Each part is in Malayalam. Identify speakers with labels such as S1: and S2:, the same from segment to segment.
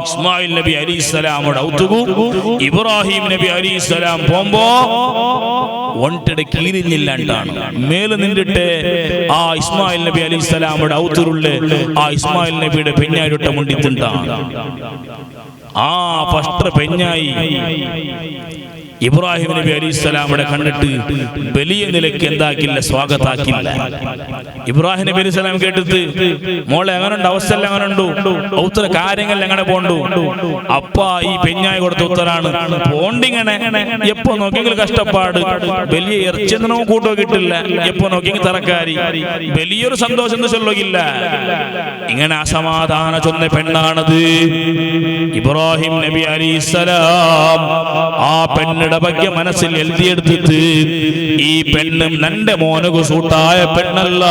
S1: ഇസ്മായിൽ നബി അലൈഹിസ്സലാമോട് ഔത്തുകു ഇബ്രാഹിം നബി അലൈഹിസ്സലാം പോകുമ്പോ ഒണ്ടയുടെ കീരിഞ്ഞില്ലാണ്ടാണ് മേലെ നിന്നിട്ട് ആ ഇസ്മായിൽ നബി അലൈഹിസ്സലാമോട് ഔത്തുരുള്ള ആ ഇസ്മായിൽ നബിയുടെ പെഞ്ഞായിട്ട മുണ്ടിത്തുണ്ടാണ് ആ ഫസ്റ്റ് പെഞ്ഞായി ഇബ്രാഹിം നബി അലൈഹിസ്സലാമിനെ കണ്ടിട്ട് വലിയ നിലയ്ക്ക് എന്താക്കില്ല, സ്വാഗതാക്കില്ല. ഇബ്രാഹിം നബി അലൈഹിസ്സലാം കേട്ടിട്ട് മോളെ എങ്ങനെയുണ്ട്, അവസ്ഥ എങ്ങനെയുണ്ടു, ഉത്തര കാര്യങ്ങൾ എങ്ങനെ പോണ്ടു? അപ്പ ഈ പെഞ്ഞായി കൊടുത്ത ഉത്തരാണ് പോണ്ടിങ്ങനെ എപ്പോ നോക്കിയെങ്കിൽ കഷ്ടപ്പാട്, വലിയ ഇറച്ചിയൊന്നും കൂട്ടോ കിട്ടില്ല, എപ്പോ നോക്കിയെങ്കിൽ തറക്കാരി, വലിയൊരു സന്തോഷം ചൊല്ലുകില്ല. ഇങ്ങനെ അസമാധാന ചൊന്ന പെണ്ണാണത് ഇബ്രാഹിം നബി അലൈഹിസ്സലാം. ആ പെണ്ണിന്റെ ಬಗ್ಗೆ മനസ്സിൽ എഴുതിയെടുത്തിട്ട് ഈ പെണ്ണും നന്റെ മോനകു സൂട്ടായ പെണ്ണല്ല.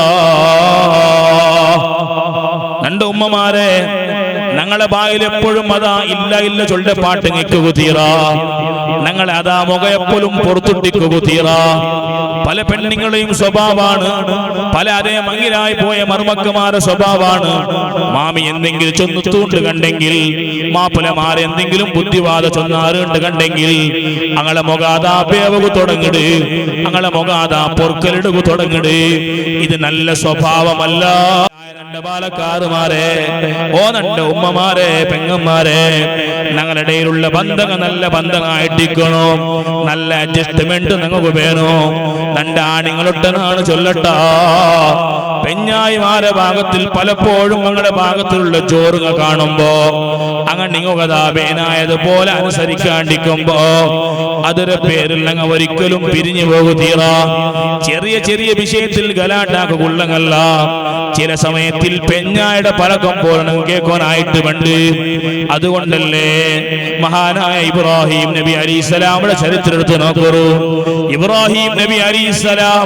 S1: നന്റെ ഉമ്മമാരെ ഞങ്ങളെ ബായിൽ എപ്പോഴും അതാ ഇല്ല ഇല്ല ചൊല്ല പാട്ട് നിൽക്കുക തീറ, ഞങ്ങളെ അതാ മുഖ എപ്പോഴും പുറത്തുട്ടിക്കുക തീറ. പല പെണ്ണുങ്ങളെയും സ്വഭാവമാണ്, പല അതേ മങ്ങിലായി പോയ മർമക്കന്മാരുടെ സ്വഭാവമാണ്. മാമി എന്തെങ്കിലും ചൊന്നുത്തൂണ്ട് കണ്ടെങ്കിൽ, മാപ്പിളമാരെ എന്തെങ്കിലും ബുദ്ധിവാദ ചൊന്നാറുണ്ട് കണ്ടെങ്കിൽ അങ്ങളെ മുഖാതാ പേവകു തുടങ്ങിട്, അങ്ങളെ മുഖാതാ പൊറുക്കലിടുകു തുടങ്ങിട്. ഇത് നല്ല സ്വഭാവമല്ല. ബാലക്കാറുമാരെ, ഓ നന്റെ ഉമ്മമാരെ, പെങ്ങന്മാരെ, ഞങ്ങളിടയിലുള്ള ബന്ധങ്ങൾ നല്ല ബന്ധമായിട്ടിരിക്കണോ, നല്ല അഡ്ജസ്റ്റ്മെന്റ് നിങ്ങൾക്ക് വേണോ. നന്റെ ആണിങ്ങളൊട്ടനാണ് ചൊല്ലട്ട. പെഞ്ഞായിമാരെ ഭാഗത്തിൽ പലപ്പോഴും ഞങ്ങളുടെ ഭാഗത്തിലുള്ള ചോറുകൾ കാണുമ്പോ അങ്ങനെ നിങ്ങതാപേനായതുപോലെ അനുസരിക്കാണ്ടിരിക്കുമ്പോ അതൊരു പേരിൽ ഞങ്ങൾ ഒരിക്കലും പിരിഞ്ഞു പോകുതീറ. ചെറിയ ചെറിയ വിഷയത്തിൽ ഗലാട്ടാക്കുള്ളങ്ങല്ല, ചില സമയത്തിൽ പെഞ്ഞായുടെ പഴക്കം പോലെ കേൾക്കാനായിട്ട് വേണ്ട. അതുകൊണ്ടല്ലേ മഹാനായ ഇബ്രാഹിം നബി അലൈഹിസ്സലാമിന്റെ ചരിത്രം എടുത്ത് നോക്കൂ. ഇബ്രാഹിം നബി അലൈഹിസ്സലാം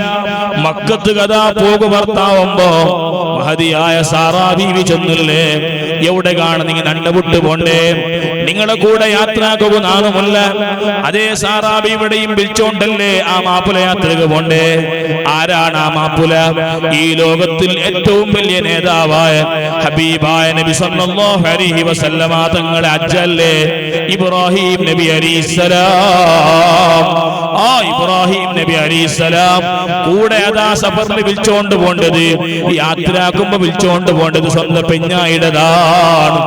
S1: മക്കത്ത് കഥാ പോകു ഭർത്താവുമ്പോ മഹദിയായ സാറാ ബീവി ചെന്നില്ലേ, എവിടെ കാണുന്നെങ്കിൽ നന്റെ വിട്ട് പോണ്ടേ, നിങ്ങളെ കൂടെ യാത്രാക്കുക നാണുമല്ല. അതേ സാറാ ബീവിയുടെയും വിളിച്ചോണ്ടല്ലേ ആ മാപ്പുല യാത്രക്ക് പോണ്ടേ. ആരാണ് ആ മാപ്പുല? ഈ ലോകത്തിൽ ഏറ്റവും വലിയ നേതാവായ ഹബീബായ നബി സല്ലല്ലാഹു അലൈഹി വസല്ലമ തങ്ങളുടെ അജ്ജല്ലേ ഇബ്രാഹിം നബി അലൈഹിസ്സലാം. ആ ഇബ്രാഹിം നബി അലൈഹിസ്സലാം കൂടെ അതാ സഫറിൽ വിളിച്ചോണ്ട് പോണ്ടത്, യാത്രയാക്കുമ്പോ വിളിച്ചോണ്ട് പോണ്ടത് സ്വന്തം പെഞ്ഞായിടതാണ്.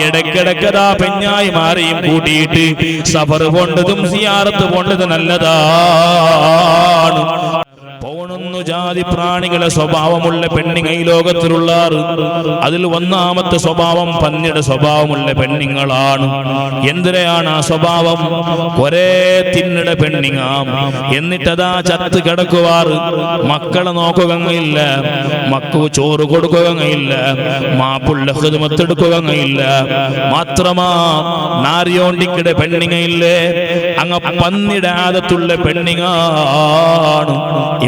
S1: ഇടയ്ക്കിടയ്ക്കതാ പെഞ്ഞായി മാറിയും കൂട്ടിയിട്ട് സഫർ പോണ്ടതും സിയാറത്ത് പോണ്ടത് നല്ലതാണ്. പൗണൊന്നു ജാതി പ്രാണികളെ സ്വഭാവമുള്ള പെണ്ണിങ്ങ ഈ ലോകത്തിലുള്ള, അതിൽ ഒന്നാമത്തെ സ്വഭാവം പന്നിയുടെ സ്വഭാവമുള്ള പെണ്ണിങ്ങളാണ്. എന്തിനാണ് ആ സ്വഭാവം? കൊറേ തിന്നിട പെണ്ണിങ്ങാം, എന്നിട്ടതാ ചത്ത് കിടക്കുവാറ്, മക്കളെ നോക്കുകയില്ല, മക്കൾക്ക് ചോറ് കൊടുക്കുകയില്ല, മാപ്പുള്ള ഹിദ്മത്തെടുക്കുകയില്ല. മാത്രമാ നാരിയോണ്ടിക്കിടെ പെണ്ണിങ്ങയില്ലേ, അങ്ങ് പന്നിയുടെ ആദത്തുള്ള പെണ്ണിങ്ങാണ്.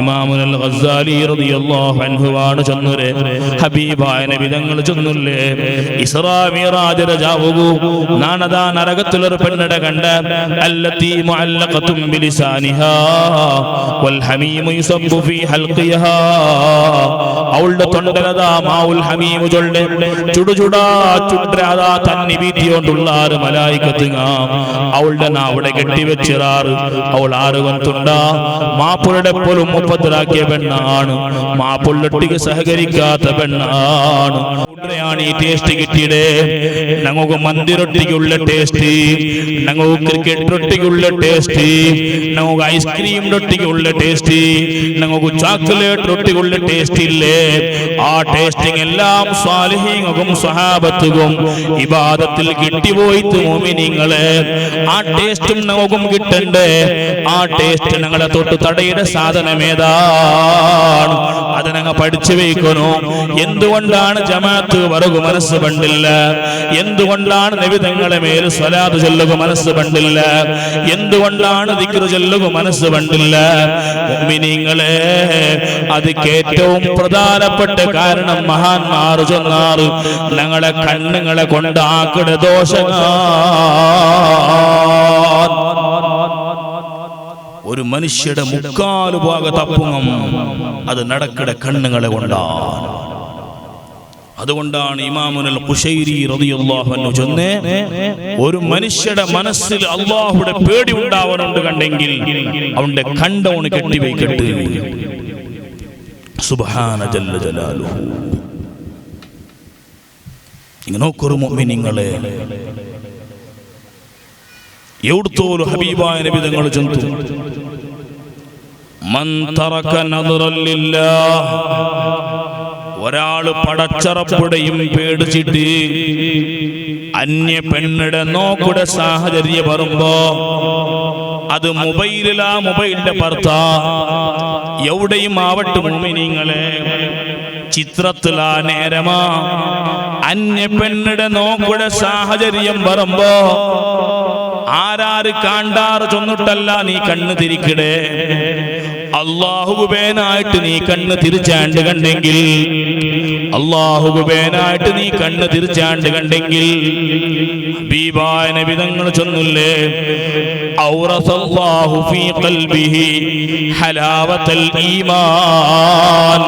S1: ഇമാമുൽ ഗസാലി റളിയല്ലാഹു അൻഹു ആണ് ചൊന്നുരെ ഹബീബായ നബി തങ്ങൾ ചൊന്നുല്ലേ, ഇസ്റാ മിറാജ് രാവുകു നാനദാ നരകത്തിലൊരു പെണ്ണിടെ കണ്ട, അല്ലതി മുഅല്ലഖതും ബിലിസാനിഹാ വൽ ഹമീമു യുസബ്ബു ഫീ ഹൽഖിഹാ. അവളുടെ തൊണ്ടലതാ മാഉൽ ഹമീം ചൊല്ലെ ചുടുചുടാ ചുട്രാദാ തന്നി വീതിയോണ്ടുള്ള ആറ് മലായികത്തുങ്ങ അവളുടെ നാവിടെ കെട്ടിവെച്ചിറാറ്. അവൾ ആറുകൊണ്ടുണ്ടാ മാപ്പുരുടെ പോലും മുപ്പത്തിലാക്കിയ പെണ്ണാണ്, മാപ്പുള്ളൊട്ടിക്ക് സഹകരിക്കാത്ത പെണ്ണാണ്. ഈ ടേസ്റ്റ് കിട്ടിയിടേ, ഞങ്ങൾക്ക് മന്തിരൊട്ടിക്കുള്ള ടേസ്റ്റ്, ഞങ്ങൾക്ക് ക്രിക്കറ്റ് റൊട്ടിക്കുള്ള ടേസ്റ്റ്, ഞങ്ങൾക്ക് ഐസ്ക്രീം റൊട്ടിക്കുള്ള ടേസ്റ്റ്, ഞങ്ങൾക്ക് ചോക്ലേറ്റ് റൊട്ടിക്കുള്ള ടേസ്റ്റ് ഇല്ലേ. ആ ടേസ്റ്റിംഗ് എല്ലാം സ്വാലിഹീങ്ങും സ്വഹാബത്തും ഇബാദത്തിൽ കിട്ടിപ്പോയിട്ട് മോമിനിങ്ങളെ ആ ടേസ്റ്റും ഞങ്ങൾക്കും കിട്ടണ്ടേ. ആ ടേസ്റ്റ് ഞങ്ങളെ തൊട്ട് തടയുടെ സാധനമേതാണ്, അത് ഞങ്ങൾ പഠിച്ചു വയ്ക്കണോ. എന്തുകൊണ്ടാണ് ജമാഅത്ത് വറകു മനസ്സ് പണ്ടില്ല? എന്തുകൊണ്ടാണ് നബി തങ്ങളെ മേൽ സ്വലാത്ത് ചൊല്ലുക മനസ്സ് പണ്ടില്ല? എന്തുകൊണ്ടാണ് ദിക്റ് ചൊല്ലുക മനസ്സ് പണ്ടില്ല? മുഅ്മിനീങ്ങളെ, അത് ഏറ്റവും പ്രധാനപ്പെട്ട കാരണം മഹാന്മാർ ചൊന്നാറ് ഞങ്ങളെ കണ്ണുങ്ങളെ കൊണ്ടാക്കിട ദോഷങ്ങൾ. ഒരു മനുഷ്യരുടെ മുക്കാലു ഭാഗ തപ്പുങ്ങം അത് നടക്കിട കണ്ണുകളെ കൊണ്ടാണ്. അതുകൊണ്ടാണ് ഇമാമുൽ ഖുശൈരി റളിയല്ലാഹു അൻഹു ചൊന്നേ, ഒരു മനുഷ്യരുടെ മനസ്സിൽ അല്ലാഹുവിന്റെ പേടി ഉണ്ടാവനുണ്ട് കണ്ടെങ്കിൽ അവന്റെ കണ്ടോണ് കെട്ടിവെക്കട്ടെ. സുബ്ഹാന ജല്ല ജലാലുഹു. ഇങ്ങനെ നോക്കൊരു മുഅ്മിനീങ്ങളെ, എവിടുത്തോരു ഹബീബായ നബി തങ്ങൾ ചൊന്തു, മൻ തറക നദറൻ ലില്ലാഹ്, ഒരാള് പടച്ചറപ്പുടെയും പേടിച്ചിട്ട് അന്യ പെണ്ണിടെ നോക്കുടെ സാഹചര്യം വരുമ്പോ, അത് മൊബൈലിലാ, മൊബൈലിന്റെ ഭർത്താ എവിടെയും ആവട്ടെ മുഅ്മിനീങ്ങളെ, ചിത്രത്തിലാ, നേരമാ, അന്യ പെണ്ണിടെ നോക്കുടെ സാഹചര്യം വരുമ്പോ ആരാര് കാണ്ടാറ് ചൊന്നിട്ടല്ല നീ കണ്ണ് തിരിക്കടേ, അല്ലാഹുബേനായിട്ട് നീ കണ്ണ് തിരിച്ചാണ്ട് കണ്ടെങ്കിൽ, അല്ലാഹുബേനായിട്ട് നീ കണ്ണ് തിരിച്ചാണ്ട് കണ്ടെങ്കിൽ, ഹബീബായ നബി തങ്ങൾ ചൊന്നില്ലേ, ഔറസല്ലാഹു ഫീ ഖൽബിഹി ഹലാവത്തൽ ഈമാൻ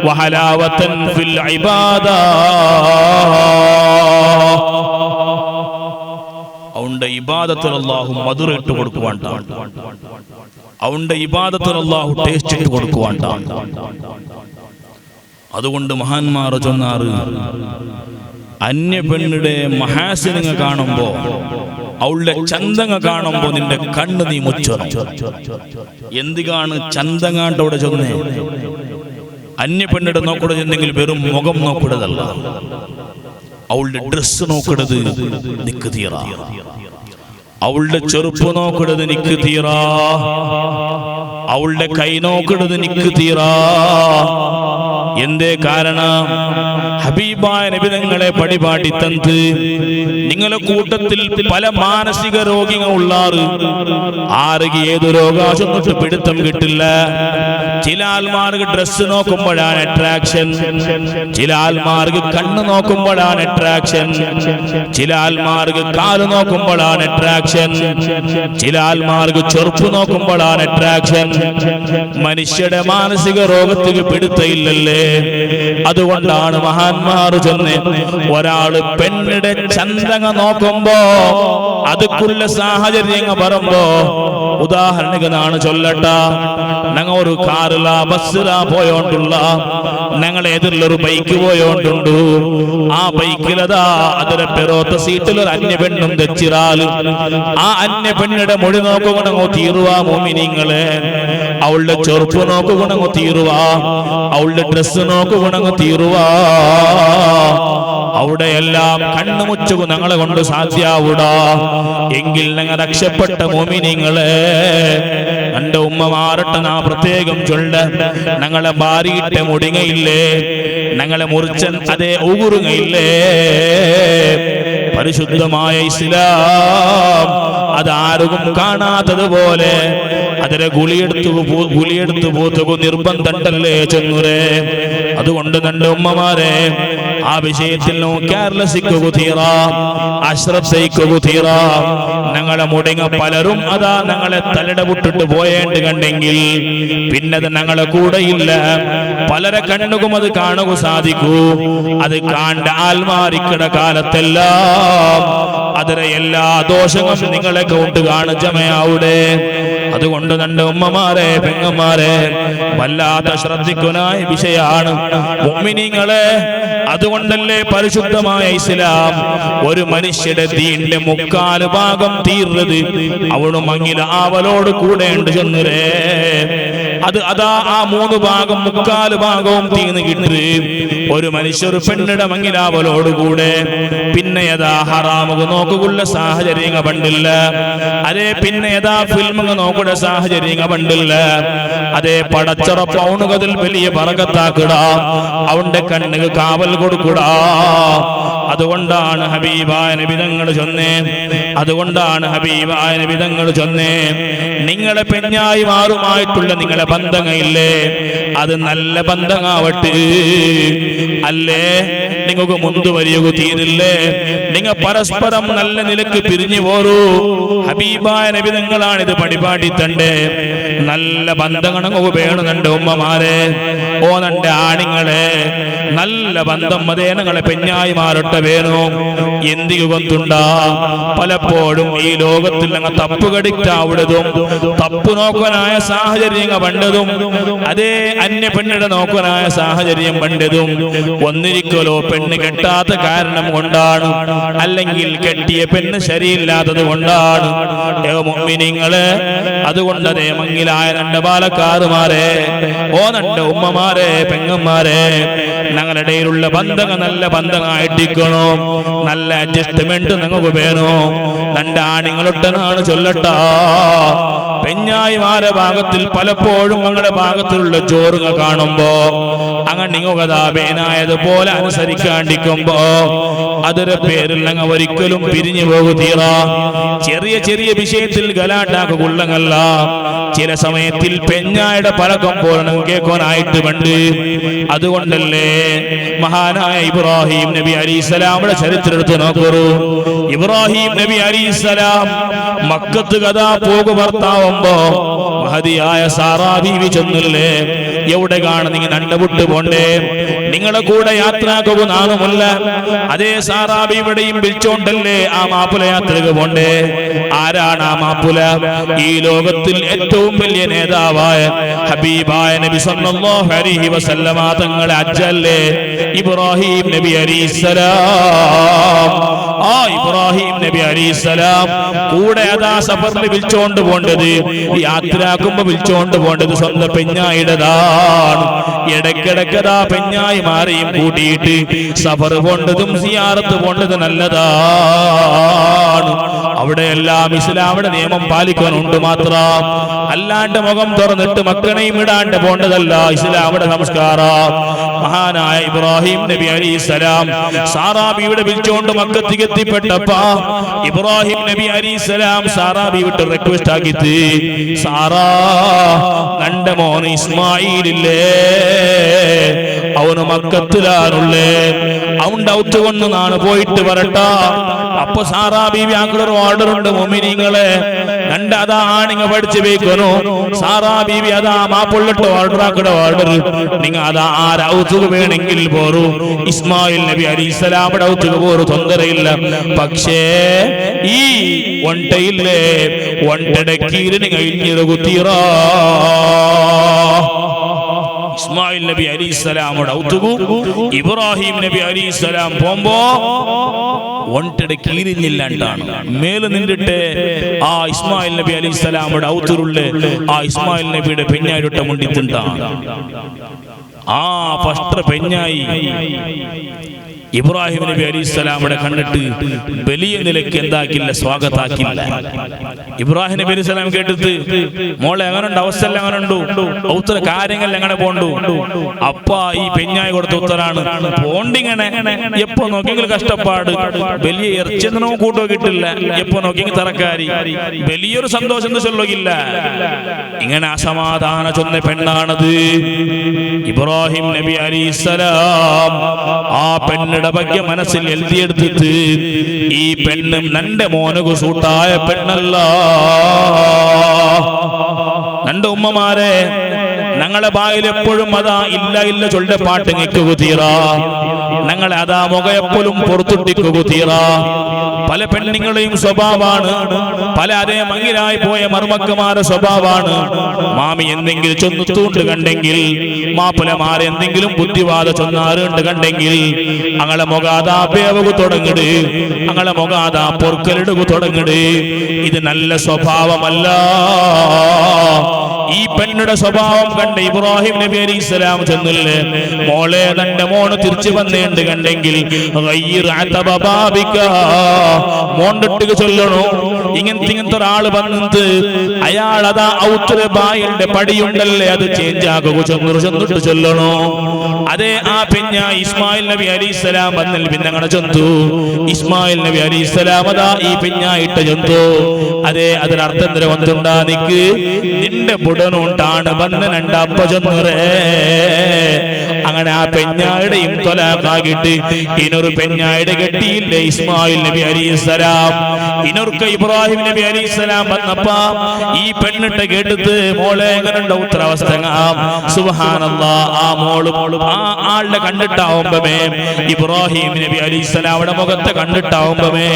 S1: വഹലാവത്തൻ ഫിൽ ഇബാദാ. അവന്റെ ഇബാദത്തിൽ അല്ലാഹു മധുര ഇട്ട് കൊടുക്കുവാൻ, അവന്റെ ഇബാദത്തിൽ അല്ലാഹു ടേസ്റ്റ് ഇട്ട് കൊടുക്കുവാൻ. അതുകൊണ്ട് മഹാന്മാർ ചൊന്നാറ്, അന്യ പെണ്ണിടെ മഹാസിനങ്ങ കാണുമ്പോ, അവളുടെ ചന്തങ്ങ കാണുമ്പോ നിന്റെ കണ്ണ് നീ മുച്ചണം. എന്തിനാണ് ചന്തങ്ങാണ്ടവിടെ ചൊന്നേ? അന്യ പെണ്ണിടെ നോക്കൂടെ ചെന്നെങ്കിൽ വെറും മുഖം നോക്കൂടതല്ല, അവളുടെ ഡ്രസ് നോക്കിടത് നിക്ക് തീറ, അവളുടെ ചെറുപ്പ് നോക്കിടത് നിക്ക് തീറ, അവളുടെ കൈ നോക്കിടത് നിക്ക് തീറ. എന്തേ കാരണം? ഹബീബായ നബി തങ്ങളെ പടിപാടി തന്ന്, നിങ്ങളെ കൂട്ടത്തിൽ പല മാനസിക രോഗികൾ ഉള്ളാറ്, ആർക്ക് ഏത് രോഗാശൊന്നിട്ട് പിടുത്തം കിട്ടില്ല. ചില ആൾമാർക്ക് ഡ്രസ് നോക്കുമ്പോഴാണ് അട്രാക്ഷൻ, ചില ആൾമാർക്ക് കണ്ണ് നോക്കുമ്പോഴാണ് അട്രാക്ഷൻ, ചില ആൾമാർക്ക് കാല് നോക്കുമ്പോഴാണ് അട്രാക്ഷൻ, ചില ആൾമാർക്ക് ചെറുപ്പ് നോക്കുമ്പോഴാണ് അട്രാക്ഷൻ. മനുഷ്യരുടെ മാനസിക രോഗത്തിന് പിടുത്തയില്ലല്ലേ? അതുകൊണ്ടാണ് മഹാന്മാർ ചെന്ന്, ഒരാള് പെണ്ണിടെ ചന്തങ്ങ നോക്കുമ്പോ അതുക്കുള്ള സാഹചര്യങ്ങൾ പറയുമ്പോ, ഉദാഹരണത്തിനാണ് ചൊല്ലട്ട, ഞങ്ങൾ ഒരു കാറിലാ ബസ്സിലാ പോയോണ്ടുള്ള, ഞങ്ങൾ എതിരിലൊരു ബൈക്ക് പോയോണ്ടുണ്ട്, ആ ബൈക്കിലതാ അതിലെ പെരോത്ത സീറ്റിൽ ഒരു അന്യ പെണ്ണും തെച്ചിറാല്, ആ അന്യ പെണ്ണിടെ മൊഴി നോക്കുകൊണ്ടങ്ങോ തീരുവാ മോമിനിങ്ങളെ, അവളുടെ ചെറുപ്പ് നോക്കുകൊണ്ടങ്ങോ തീരുവാ, അവളുടെ ഡ്രസ് നോക്കുകൊണ്ടങ്ങോ തീരുവാ. അവിടെയെല്ലാം കണ്ണുമുച്ചു ഞങ്ങളെ കൊണ്ട് സാധ്യാവൂടാ. എങ്കിൽ ഞങ്ങൾ രക്ഷപ്പെട്ട മോമിനിങ്ങളെ, എന്റെ ഉമ്മമാരട്ടെ നാ പ്രത്യേകം ചൊല്ല, ഞങ്ങളെ ഭാര്യയിട്ട മുടിങ്ങയില്ലേ, ഞങ്ങളെ മുറിച്ചൻ അതേ ഊറുകയില്ലേ. പരിശുദ്ധമായ ഇസ്ലാം അതാരും കാണാത്തതുപോലെ അതിലെ ഗുളിയെടുത്തു പോത്തുക നിർബന്ധണ്ടല്ലേ ചെന്നുരേ. അതുകൊണ്ട് തന്റെ ഉമ്മമാരെ ആ വിഷയത്തിൽ ഞങ്ങളെ മുടങ്ങ പലരും അതാ ഞങ്ങളെ തലട വിട്ടിട്ട് പോയേണ്ടി കണ്ടെങ്കിൽ പിന്നെ ഞങ്ങളെ കൂടെയില്ല. പലരെ കണ്ണുകും അത് കാണുക സാധിക്കൂ. അത് കാണ്ട ആൽമാരിക്കട കാലത്തെല്ലാം അതിലെ എല്ലാ ദോഷങ്ങളും നിങ്ങളെ കൊണ്ട് കാണിച്ചമയാവിടെ. അതുകൊണ്ട് തന്റെ ഉമ്മമാരെ പെങ്ങന്മാരെ വല്ലാത്ത ശ്രദ്ധിക്കുനായ വിഷയാണ് മുഅ്മിനീങ്ങളെ. അതുകൊണ്ടല്ലേ പരിശുദ്ധമായ ഇസ്ലാം ഒരു മനുഷ്യന്റെ ദീന്റെ 3/4 ഭാഗം തീർന്നത് അവളും മങ്ങില ആവലോട് കൂടേണ്ട ചെന്നുരേ. അത് അതാ ആ 3 ഭാഗം 3/4 ഭാഗവും തീർന്നു കിട്ടി ഒരു മനുഷ്യർ പെണ്ണിട മങ്ങിലാവലോടുകൂടെ. പിന്നെ യഥാ ഹറാമുക നോക്കുള്ള സാഹചര്യങ്ങൾ പണ്ടില്ല. അതേ പിന്നെ യഥാ ഫിൽമുക നോക്കുന്ന സാഹചര്യങ്ങൾ പണ്ടില്ല. അതേ പടച്ചറ പൗണുകതിൽ വലിയ ബറകത്താക്കിട, അവന്റെ കണ്ണുക കാവൽ കൊടുക്കൂടാ. അതുകൊണ്ടാണ് ഹബീബായ നബി തങ്ങൾ ചൊന്നേ, അതുകൊണ്ടാണ് ഹബീബായ നബി തങ്ങൾ ചൊന്നേ, നിങ്ങളെ പെഞ്ഞായി മാറുമായിട്ടുള്ള നിങ്ങളെ ബന്ധങ്ങളില്ലേ, അത് നല്ല ബന്ധമാവട്ടെ. അല്ലേ നിങ്ങൾക്ക് മുന്തു വരിക തീരില്ലേ? നിങ്ങൾ പരസ്പരം നല്ല നിലക്ക് പിരിഞ്ഞു പോരൂ. ഹബീബായ നബി തങ്ങളാണ് ഇത് പടിപാടി തണ്ടേ. നല്ല ബന്ധങ്ങൾ വേണമെന്നുണ്ട് ഉമ്മമാരെ. ഓ നന്റെ ആണിങ്ങളെ നല്ല ബന്ധം മതേനങ്ങളെ പെഞ്ഞായിമാരൊട്ടെ വേണോ. എന്തിനു കൊണ്ടുണ്ടാ പലപ്പോഴും ഈ ലോകത്തിൽ ഞങ്ങൾ തപ്പുകടിക്കാവിടതും തപ്പു നോക്കാനായ സാഹചര്യം പണ്ടതും അതേ അന്യ പെണ്ണിടെ നോക്കാനായ സാഹചര്യം പണ്ടതും ഒന്നിരിക്കലോ പെണ്ണ് കെട്ടാത്ത കാരണം കൊണ്ടാണ്, അല്ലെങ്കിൽ കെട്ടിയ പെണ്ണ് ശരിയില്ലാത്തത് കൊണ്ടാണ്. മുഅ്മിനീങ്ങളെ അതുകൊണ്ട് അതേ മങ്ങിലായ രണ്ട് പാലക്കാറുമാരെ, ഓ രണ്ട് ഉമ്മമാരെ, പെങ്ങന്മാരെ, ഞങ്ങളുടെ ഇടയിലുള്ള ബന്ധങ്ങൾ നല്ല ബന്ധമായിട്ടിരിക്കണോ. നല്ല അഡ്ജസ്റ്റ്മെന്റ് നിങ്ങൾക്ക് വേണോ. രണ്ട് ആണിങ്ങളൊട്ടനാണ് ചൊല്ലട്ടാ. പെഞ്ഞായിമാരെ ഭാഗത്തിൽ പലപ്പോഴും ഞങ്ങളുടെ ഭാഗത്തിലുള്ള ജോറുകൾ കാണുമ്പോ അങ്ങനെ നിങ്ങൾക്കതാ വേനായതുപോലെ അനുസരിക്കാണ്ടിരിക്കുമ്പോ അതൊരു പേരിൽ ഞങ്ങൾ ഒരിക്കലും പിരിഞ്ഞു പോകുതീറ. ചെറിയ ചെറിയ വിഷയത്തിൽ ഗലാട്ടാക്കുള്ളങ്ങല്ല. ചില സമയത്തിൽ പെഞ്ഞായുടെ പഴക്കം പോലെ കേൾക്കാനായിട്ട് പണ്ട്. അതുകൊണ്ടല്ലേ മഹാനായ ഇബ്രാഹിം നബി അലൈഹിസ്സലാമിന്റെ ചരിത്രം എടുത്ത് നോക്കൂ. ഇബ്രാഹിം നബി അലൈഹിസ്സലാം മക്കത്ത് കഥാ പോകു ഭർത്താവുമ്പോ മഹദിയായ സാറാ ബീവി ചെന്നില്ലേ, എവിടെ കാണും നിങ്ങൾ നണ്ടപുട്ട് പോണ്ടേ, നിങ്ങളുടെ കൂടെ യാത്രയാക്കുക നാളുമല്ല. അതേ സാറാ ബീവിയുടെയും വിളിച്ചോണ്ടല്ലേ ആ മാപ്പുല യാത്രക്ക് പോണ്ടേ. ആരാണ് ആ മാപ്പുല? ഈ ലോകത്തിൽ ഏറ്റവും വലിയ നേതാവായ ഹബീബായ നബി സല്ലല്ലാഹു അലൈഹി വസല്ലമ തങ്ങളെ അജ്ജല്ലേ ഇബ്രാഹിം നബി അലൈഹിസ്സലാം. ആ ഇബ്രാഹിം നബി അലൈഹിസ്സലാം കൂടെ അതാ സഫറിൽ വിളിച്ചോണ്ട് പോണ്ടത്, യാത്രയാക്കുമ്പോ വിളിച്ചോണ്ട് പോണ്ടത് സ്വന്തം പെഞ്ഞായിടതാണ്. ഇടയ്ക്കിടക്കതാ പെഞ്ഞായി മാറിയും കൂട്ടിയിട്ട് സഫർ പോണ്ടതും സിയാറത്ത് പോണ്ടത് നല്ലതാണ്. അവിടെയെല്ലാം ഇസ്ലാമിന്റെ നിയമം പാലിക്കാനുണ്ട് മാത്രം. അല്ലാണ്ട് മുഖം തുറന്നിട്ട് മക്കനെയും ഇടാണ്ട് പോണ്ടതല്ല ഇസ്ലാമിന്റെ നമസ്കാരം. മഹാനായ ഇബ്രാഹിം നബി അലൈഹിസ്സലാം സാറാ ബീവിയുടെ വിളിച്ചോണ്ട് മക്കത്തേക്ക് എത്തിപ്പെട്ടപ്പോ ഇബ്രാഹിം നബി അലൈഹിസ്സലാം സാറാ ബീവിട്ട് റിക്വസ്റ്റ് ആക്കിത്ത്, സാറാ നന്റെ മോന് ഇസ്മായിലില്ലേ, അവന് മക്കത്തിലാണുള്ളേ, അവന്റെ ഔത്ത് കൊണ്ട് നാണ് പോയിട്ട് വരട്ടാ. അപ്പൊ സാറാ ബീവി ആക്കളൊരു ഓർഡർ ഉണ്ട് മുഅ്മിനീങ്ങളെ, രണ്ട് അതാ ആണിങ്ങ പഠിച്ചു വെക്കണോ. സാറാ ബീവി അതാ മാപ്പൊള്ളിട്ട് ഓർഡർ ആക്കട ഓർഡർ. നിങ്ങൾ അതാ ആരൗത്തുക വേണമെങ്കിൽ പോറു, ഇസ്മായിൽ നബി അലൈഹിസ്സലാമിന്റെ ഔത്തുക പോറു, തൊന്തരയില്ല. പക്ഷേ ഈ ഒണ്ടയില്ലേ ഒണ്ടടക്കീര് നിങ്ങൾ ഇഞ്ഞിട കുത്തീറാ. ഇസ്മായിൽ നബി അലൈഹിസ്സലാമുടെ ഔത്തുകു ഇബ്രാഹിം നബി അലൈഹിസ്സലാം പോകുമ്പോ ഒണ്ടയുടെ കീരിഞ്ഞില്ലാണ്ടാണ് മേല് നിന്നിട്ട് ആ ഇസ്മായിൽ നബി അലൈഹിസ്സലാമുടെ ഔത്തുരുള്ള ആ ഇസ്മായിൽ നബിയുടെ പെഞ്ഞായിട്ട മുണ്ടിത്തിണ്ടാണ്. ആ ഫസ്റ്റ് പെഞ്ഞായി ഇബ്രാഹിം നബി അലൈഹിസ്സലാമിനെ കണ്ടിട്ട് വലിയ നിലയ്ക്ക് എന്താക്കില്ല, സ്വാഗതാക്കില്ല. ഇബ്രാഹിം നബി അലൈഹിസ്സലാം കേട്ടിട്ട്, മോളെ എങ്ങനെയുണ്ട്, അവസ്ഥ എങ്ങനെയുണ്ടു, ഉത്തര കാര്യങ്ങൾ എങ്ങനെ പോണ്ടു. അപ്പ ഈ പെഞ്ഞായി കൊടുത്ത ഉത്തരാണ്, പോണ്ടിങ്ങനെ എപ്പോ നോക്കിയെങ്കിൽ കഷ്ടപ്പാട്, വലിയ ഇറച്ചിയൊന്നും കൂട്ടോ കിട്ടില്ല, എപ്പോ നോക്കിയെങ്കിൽ തറക്കാരി, വലിയൊരു സന്തോഷം ചൊല്ലുകില്ല. ഇങ്ങനെ അസമാധാന ചൊന്ന പെണ്ണാണത് ഇബ്രാഹിം നബി അലൈഹിസ്സലാം. ആ പെണ്ണ് ഭാഗ്യ മനസ്സിൽ എഴുതിയെടുത്തിട്ട് ഈ പെണ്ണും നന്റെ മോനകു സൂട്ടായ പെണ്ണല്ല. രണ്ട് ഉമ്മമാരെ, ഞങ്ങളെ ബായിൽ എപ്പോഴും അതാ ഇല്ല ഇല്ല ചൊല്ല പാട്ട് നിൽക്കുക തീറ, ഞങ്ങളെ അതാ മുഖ എപ്പോഴും പുറത്തുട്ടിക്കുക തീറ. പല പെണ്ണുങ്ങളെയും സ്വഭാവമാണ്, പല അതേ മങ്ങിലായി പോയ മർമക്കമാരുടെ സ്വഭാവമാണ്. മാമി എന്തെങ്കിലും ചൊന്നുത്തൂണ്ട് കണ്ടെങ്കിൽ, മാപ്പിളമാരെ എന്തെങ്കിലും ബുദ്ധിവാദ ചൊന്നാറുണ്ട് കണ്ടെങ്കിൽ അങ്ങളെ മുഖാതാ പേവകു തുടങ്ങിട്, അങ്ങളെ മുഖാതാ പൊറുക്കലിടുകു തുടങ്ങിട്. ഇത് നല്ല സ്വഭാവമല്ല. ഈ പെണ്ണുടെ സ്വഭാവം കണ്ട് ഇബ്രാഹിം നബി അലൈഹിസ്സലാം ചെന്നില്ലേ, മോളെ തന്റെ മോന് തിരിച്ചു വന്നേണ്ട് കണ്ടെങ്കിൽ മോണ്ടിട്ട് ചൊല്ലണോ. ഇങ്ങനത്തെ ഒരാള് വന്നിട്ട് അയാൾ അതാ ഔത്തുര ബായിന്റെ പടിയുണ്ടല്ലേ അത് ചേഞ്ച് ആകുക ചെന്നിട്ട് ചൊല്ലണോ. അതേ ആ പെഞ്ഞ ഇസ്മായിൽ നബി അലൈഹിസ്സലാം വന്നിൽ പിന്നെ അങ്ങനെ ചെന്തു. ഇസ്മായിൽ നബി അലൈഹിസ്സലാം അതാ ഈ പെഞ്ഞായിട്ട് ചെന്തു. അതേ അതിനർത്ഥം വന്നിട്ടുണ്ടാ, നിക്ക് നിന്റെ കുടനൂട്ടാണ് വന്ന് രണ്ടപ്പ ചെന്നറേ. അങ്ങനെ ആ പെഞ്ഞായുടെയും തൊലാഖാകിട്ട് ഇനൊരു പെഞ്ഞായുടെ കെട്ടിയില്ലേ ഇസ്മായിൽ നബി അലൈഹിസ്സലാം. ഇനൊർക്ക് ഇബ്രാഹിം നബി അലൈഹിസ്സലാം വന്നപ്പ ഈ പെണ്ണിട്ട് കേട്ടിട്ട് മോളെ എങ്ങനെയുണ്ട് ഉത്തരവസ്ഥ? സുബ്ഹാനല്ലാഹ്. ആ മോള് ആ ആളുടെ കണ്ടിട്ടാവുമ്പമേ ഇബ്രാഹിം നബി അലൈഹിസ്സലാമിന്റെ മുഖത്തെ കണ്ടിട്ടാവുമ്പമേ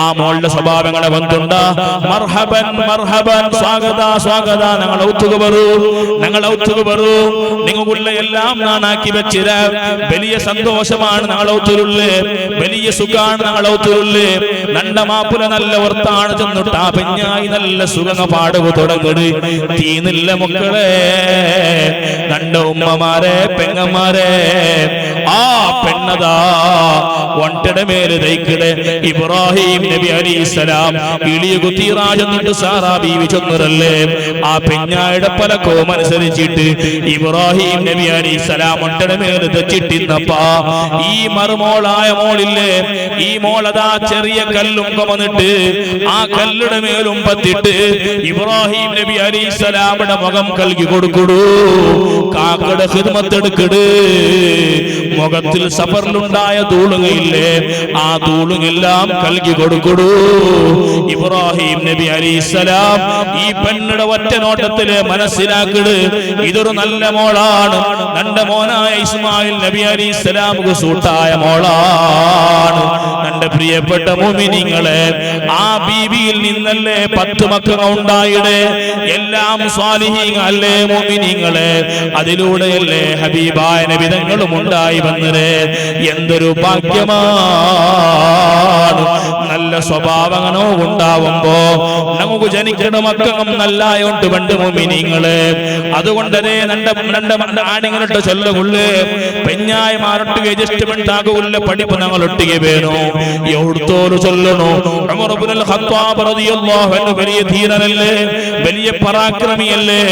S1: ആ മോളുടെ സ്വഭാവങ്ങളെ വന്നുണ്ട്. മർഹബൻ മർഹബൻ, സ്വാഗത സ്വാഗത, ഞങ്ങൾ ഔത്തുക വരൂ, ഞങ്ങൾ ഔത്തുക വരൂ, നിങ്ങൾക്കുള്ള എല്ലാം നാണാക്കി വെച്ചിര. വലിയ സന്തോഷമാണ് ഞങ്ങളൗത്തുരുള്ളേ, വലിയ സുഖാണ് ഞങ്ങളൗത്തുരുള്ളേ. നണ്ട മാപ്പുല നല്ല വർത്താണ് ചെന്നിട്ട് ആ പെഞ്ഞായി നല്ല സുഖങ്ങ പാടുക തുടങ്ങട്. തീന്നില്ല മക്കളെ, നണ്ട ഉമ്മമാരെ പെങ്ങന്മാരെ, ആ പെണ്ണതാ ഒണ്ടയുടെ മേല് തയ്ക്കടെ. ഇബ്രാഹിം നബി അലൈഹിസ്സലാം ഇളിയ കുത്തിറാജെന്നിട്ട് സാറാ ബീവി ചെന്നരല്ലേ. ആ പെഞ്ഞായുടെ പലക്കവും അനുസരിച്ചിട്ട് ഇബ്രാഹിം നബി അലൈഹിസ്സലാം ഒണ്ടയുടെ മേല് തെച്ചിട്ടിന്നപ്പാ ഈ മറുമോളായ മോളില്ലേ, ഈ മോളതാ ചെറിയ കല്ലും കൊമന്നിട്ട് ആ കല്ലുടെ മേലും പത്തിട്ട് ഇബ്രാഹിം നബി അലൈഹിസ്സലാമിന്റെ മുഖം കൽകി കൊടുക്കടൂ. കാക്കയുടെ ഖിദ്മത്തെടുക്കട്. മുഖത്തിൽ സഫറിലുണ്ടായ തൂളുകയില്ലേ, ആ തൂളുകെല്ലാം കൽകി കൊടുക്കടൂ. ഇബ്രാഹിം നബി അലൈഹിസ്സലാം ഈ പെണ്ണിടെ ഒറ്റ നോട്ടത്തില് മനസ്സിലാക്കട്, ഇതൊരു നല്ല മോളാണ്. നന്റെ മോനായ ഇസ്മായിൽ നബി അലൈഹിസ്സലാമുക്ക് സൂട്ടായ മോളാണ്. നന്റെ പ്രിയപ്പെട്ട മുഅ്മിനീങ്ങളെ, ആ ബീവിയിൽ നിന്നല്ലേ 10 മക്കൾ ഉണ്ടായിടെ. എല്ലാം സ്വാലിഹീൻ അല്ലേ മുഅ്മിനീങ്ങളെ? അതിലൂടെയല്ലേ ഹബീബായ നബി തങ്ങളും ഉണ്ടായി വന്നത്. എന്തൊരു ഭാഗ്യമാണ്. നല്ല സ്വഭാവങ്ങളോ ഉണ്ടാവുമ്പോ നമുക്ക് ജനിക്കുന്ന മക്കളും നല്ലായോണ്ട് പണ്ട് മുഅ്മിനീങ്ങളെ. അതുകൊണ്ടേ നണ്ട ആണിങ്ങളിട്ട് ചൊല്ലുകൊള്ളേ, പെഞ്ഞായമാരൊട്ടുക ജസ്റ്റ്മെന്റാകുള്ള പഠിപ്പ് ഞങ്ങൾ ഒട്ടുക വേണോ, എവിടുത്തോട് ചൊല്ലണോ. ഉമർ ഇബ്നുൽ ഖത്താബ് റളിയല്ലാഹു അൻഹു വലിയ ധീരനല്ലേ, വലിയ പരാക്രമിയല്ലേ.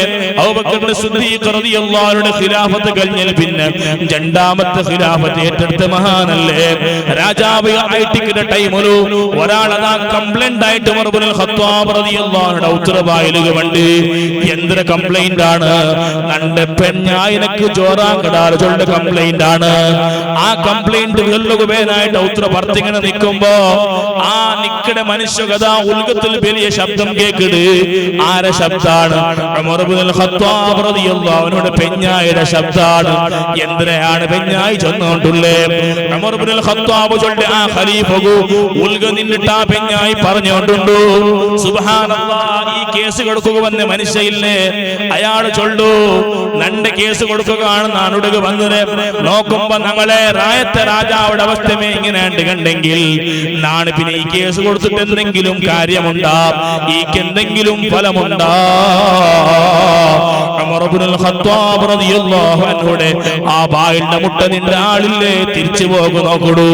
S1: അബൂബക്കർ സിദ്ദീഖ് റളിയല്ലാഹു അൻഹുവിന്റെ ഖിലാഫത്ത് കഴിഞ്ഞാൽ പിന്നെ രണ്ടാമത്തെ ഖിലാഫത്ത് ഏറ്റെടുത്ത മഹാനല്ലേ. രാജാവ് ആയിട്ടിക്കുന്ന ടൈമിലു ഒരാളതാ കംപ്ലൈന്റ് ആയിട്ട് ഉമർ ഇബ്നുൽ ഖത്താബ് റളിയല്ലാഹു അൻഹു ഉത്തരവായിലുക വണ്ട്. എന്തൊരു കംപ്ലൈന്റ് ആണ്? നന്റെ പെഞ്ഞായിനക്ക് ജോറാങ്കടാറ് ചൊല്ലുന്ന കംപ്ലൈന്റ് ആണ്. ആ കംപ്ലൈന്റ് ചൊല്ലുകയായിട്ട് ഉത്തര വർത്തിങ്ങനെ നിൽക്കുമ്പോ ആ നിക്കട മനുഷ്യകഥ ഉൽഗത്തിൽ വലിയ ശബ്ദം കേക്കിട്. ആരെ ശബ്ദാണ്? ഉമർ ഇബ്നുൽ ഖത്താബ് റളിയല്ലാഹു അൻഹുവിന്റെ പെഞ്ഞായിയുടെ ശബ്ദാണ്. എന്തിനാണ് പെഞ്ഞായി ചെന്നുകൊണ്ടുള്ളേ? ഉമർ ഇബ്നുൽ ഖത്താബ് ചൊല്ലുന്ന ആ ഖലീഫകു ഉൽഗ നിന്നിട്ട് ആ പെഞ്ഞായി പറഞ്ഞുകൊണ്ടുണ്ടു. സുബ്ഹാനല്ലാഹ്. ഈ കേസ് കൊടുക്കുക വന്ന മനുഷ്യയില്ലേ, അയാൾ ചൊല്ലു നന്റെ കേസ് കൊടുക്കുകയാണ് നാടുക വന്നത്. നോക്കുമ്പോ ഞങ്ങളെ റായത്തെ രാജാവുടെ അവസ്ഥമേ ഇങ്ങനെ കണ്ടെങ്കിൽ നാണ് പിന്നെ ഈ കേസ് കൊടുത്തിട്ട് എന്തെങ്കിലും കാര്യമുണ്ടാ, ഈക്ക് എന്തെങ്കിലും ഫലമുണ്ടാ? ഉമർ ഇബ്നുൽ ഖത്താബ് റളിയല്ലാഹു അൻഹുടെ ആ ബായിന്റെ മുട്ട നിന്റെ ആളില്ലേ, തിരിച്ചു പോകു നോക്കടൂ,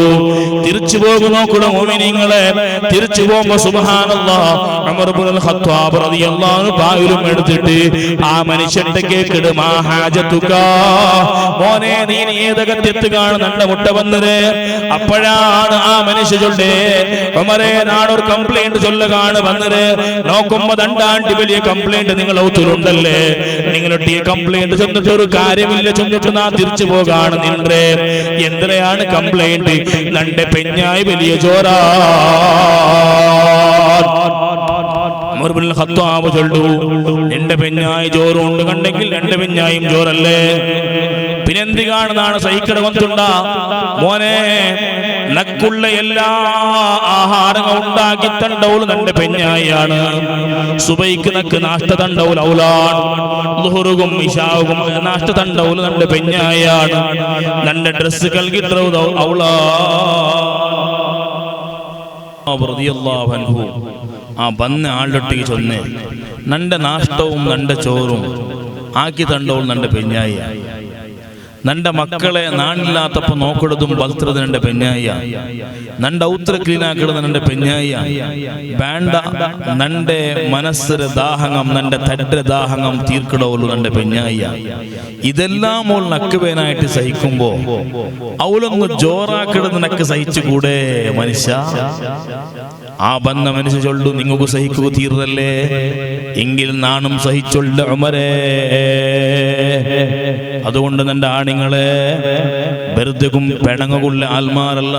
S1: തിരിച്ചു പോകു നോക്കടൂ മുഅ്മിനീങ്ങളെ. തിരിച്ചു പോകുമ്പോ സുബ്ഹാനല്ലാഹ് ഉമർ ഇബ്നുൽ ഖത്താബ് റളിയല്ലാഹു അൻഹു ബായിലും എടുത്തിട്ട് ആ മനുഷ്യന്റെ കേക്കിട്, മാ ഹാജതുക, മോനെ നീ ഏതകത്തെത്തുകയാണ് നന്റെ മുട്ട വന്നത്? അപ്പോഴാണ് ആ മനുഷ്യ ചൊല്ലേ, ഉമറേ നാടൊരു കംപ്ലൈന്റ് ചൊല്ലുകയാണ് വന്നത്. നോക്കുമ്പോ രണ്ടാണ്ട് വലിയ കംപ്ലൈന്റ് നിങ്ങൾ ഔത്തുണ്ടല്ലേ, നിങ്ങളുടെ ഈ കംപ്ലൈന്റ് ചെന്നിട്ട് ഒരു കാര്യമില്ല, ചെന്നിട്ട് നാ തിരിച്ചു പോകാണ് നിന്റെ. എന്തിനാണ് കംപ്ലൈന്റ്? നന്റെ പെഞ്ഞായി വലിയ ജോറാ. ഉമർ ഇബ്നുൽ ഖത്താബ് ചൊല്ലു, നിന്റെ പെഞ്ഞായി ജോറുണ്ട് കണ്ടെങ്കിൽ എന്റെ പെഞ്ഞായും ജോറല്ലേ, പിന്നെന്ത് കാണുന്നതാണ് സഹിക്കട വന്നിട്ടുണ്ടാ? മോനെ നക്കുള്ള എല്ലാ ആഹാരങ്ങളും ഉണ്ടാക്കി തണ്ടൗൽ നന്റെ പെഞ്ഞായാണ്. സുബൈക്ക് നക്ക് നാഷ്ട തണ്ടൗൽ ഔലാൻ, ളുഹുറുകും ഇശാവുകും നാഷ്ട തണ്ടൗൽ നന്റെ പെഞ്ഞായാണ്. നന്റെ ഡ്രസ്സ് കൽകിട്ട ഔലാ. റളിയല്ലാഹു അൻഹു ആ വന്ന ആളുടെ ചൊന്നേ, നന്റെ നാഷ്ടവും നന്റെ ചോറും ആക്കി തണ്ടവും നന്റെ പെഞ്ഞായ. നന്റെ മക്കളെ നാണില്ലാത്തപ്പോ നോക്കിടതും ബൽത്രത് നന്റെ പെഞ്ഞായ. നന്റെ ഔത്ര ക്ലീനാക്കിടത് നന്റെ പെഞ്ഞായ. വേണ്ട നന്റെ മനസ്സിന് ദാഹകം, നന്റെ തന്റെ ദാഹകം തീർക്കിടവുള്ളൂ നന്റെ പെഞ്ഞായ. ഇതെല്ലാം ഓൾ നക്കുവേനായിട്ട് സഹിക്കുമ്പോ അവളൊന്ന് ജോറാക്കിടത് നക്ക് സഹിച്ചുകൂടെ മനുഷ്യ? ആ ബന്ന മനുഷ്യ ചൊല്ലു, നിങ്ങൾക്ക് സഹിക്കുക തീർന്നല്ലേ? എങ്കിൽ നാണും സഹിച്ചുള്ള ഉമരേ. അതുകൊണ്ട് നിന്റെ ആണിങ്ങളെ വെറുതെക്കും പെണങ്ങുള്ള ആൽമാരല്ല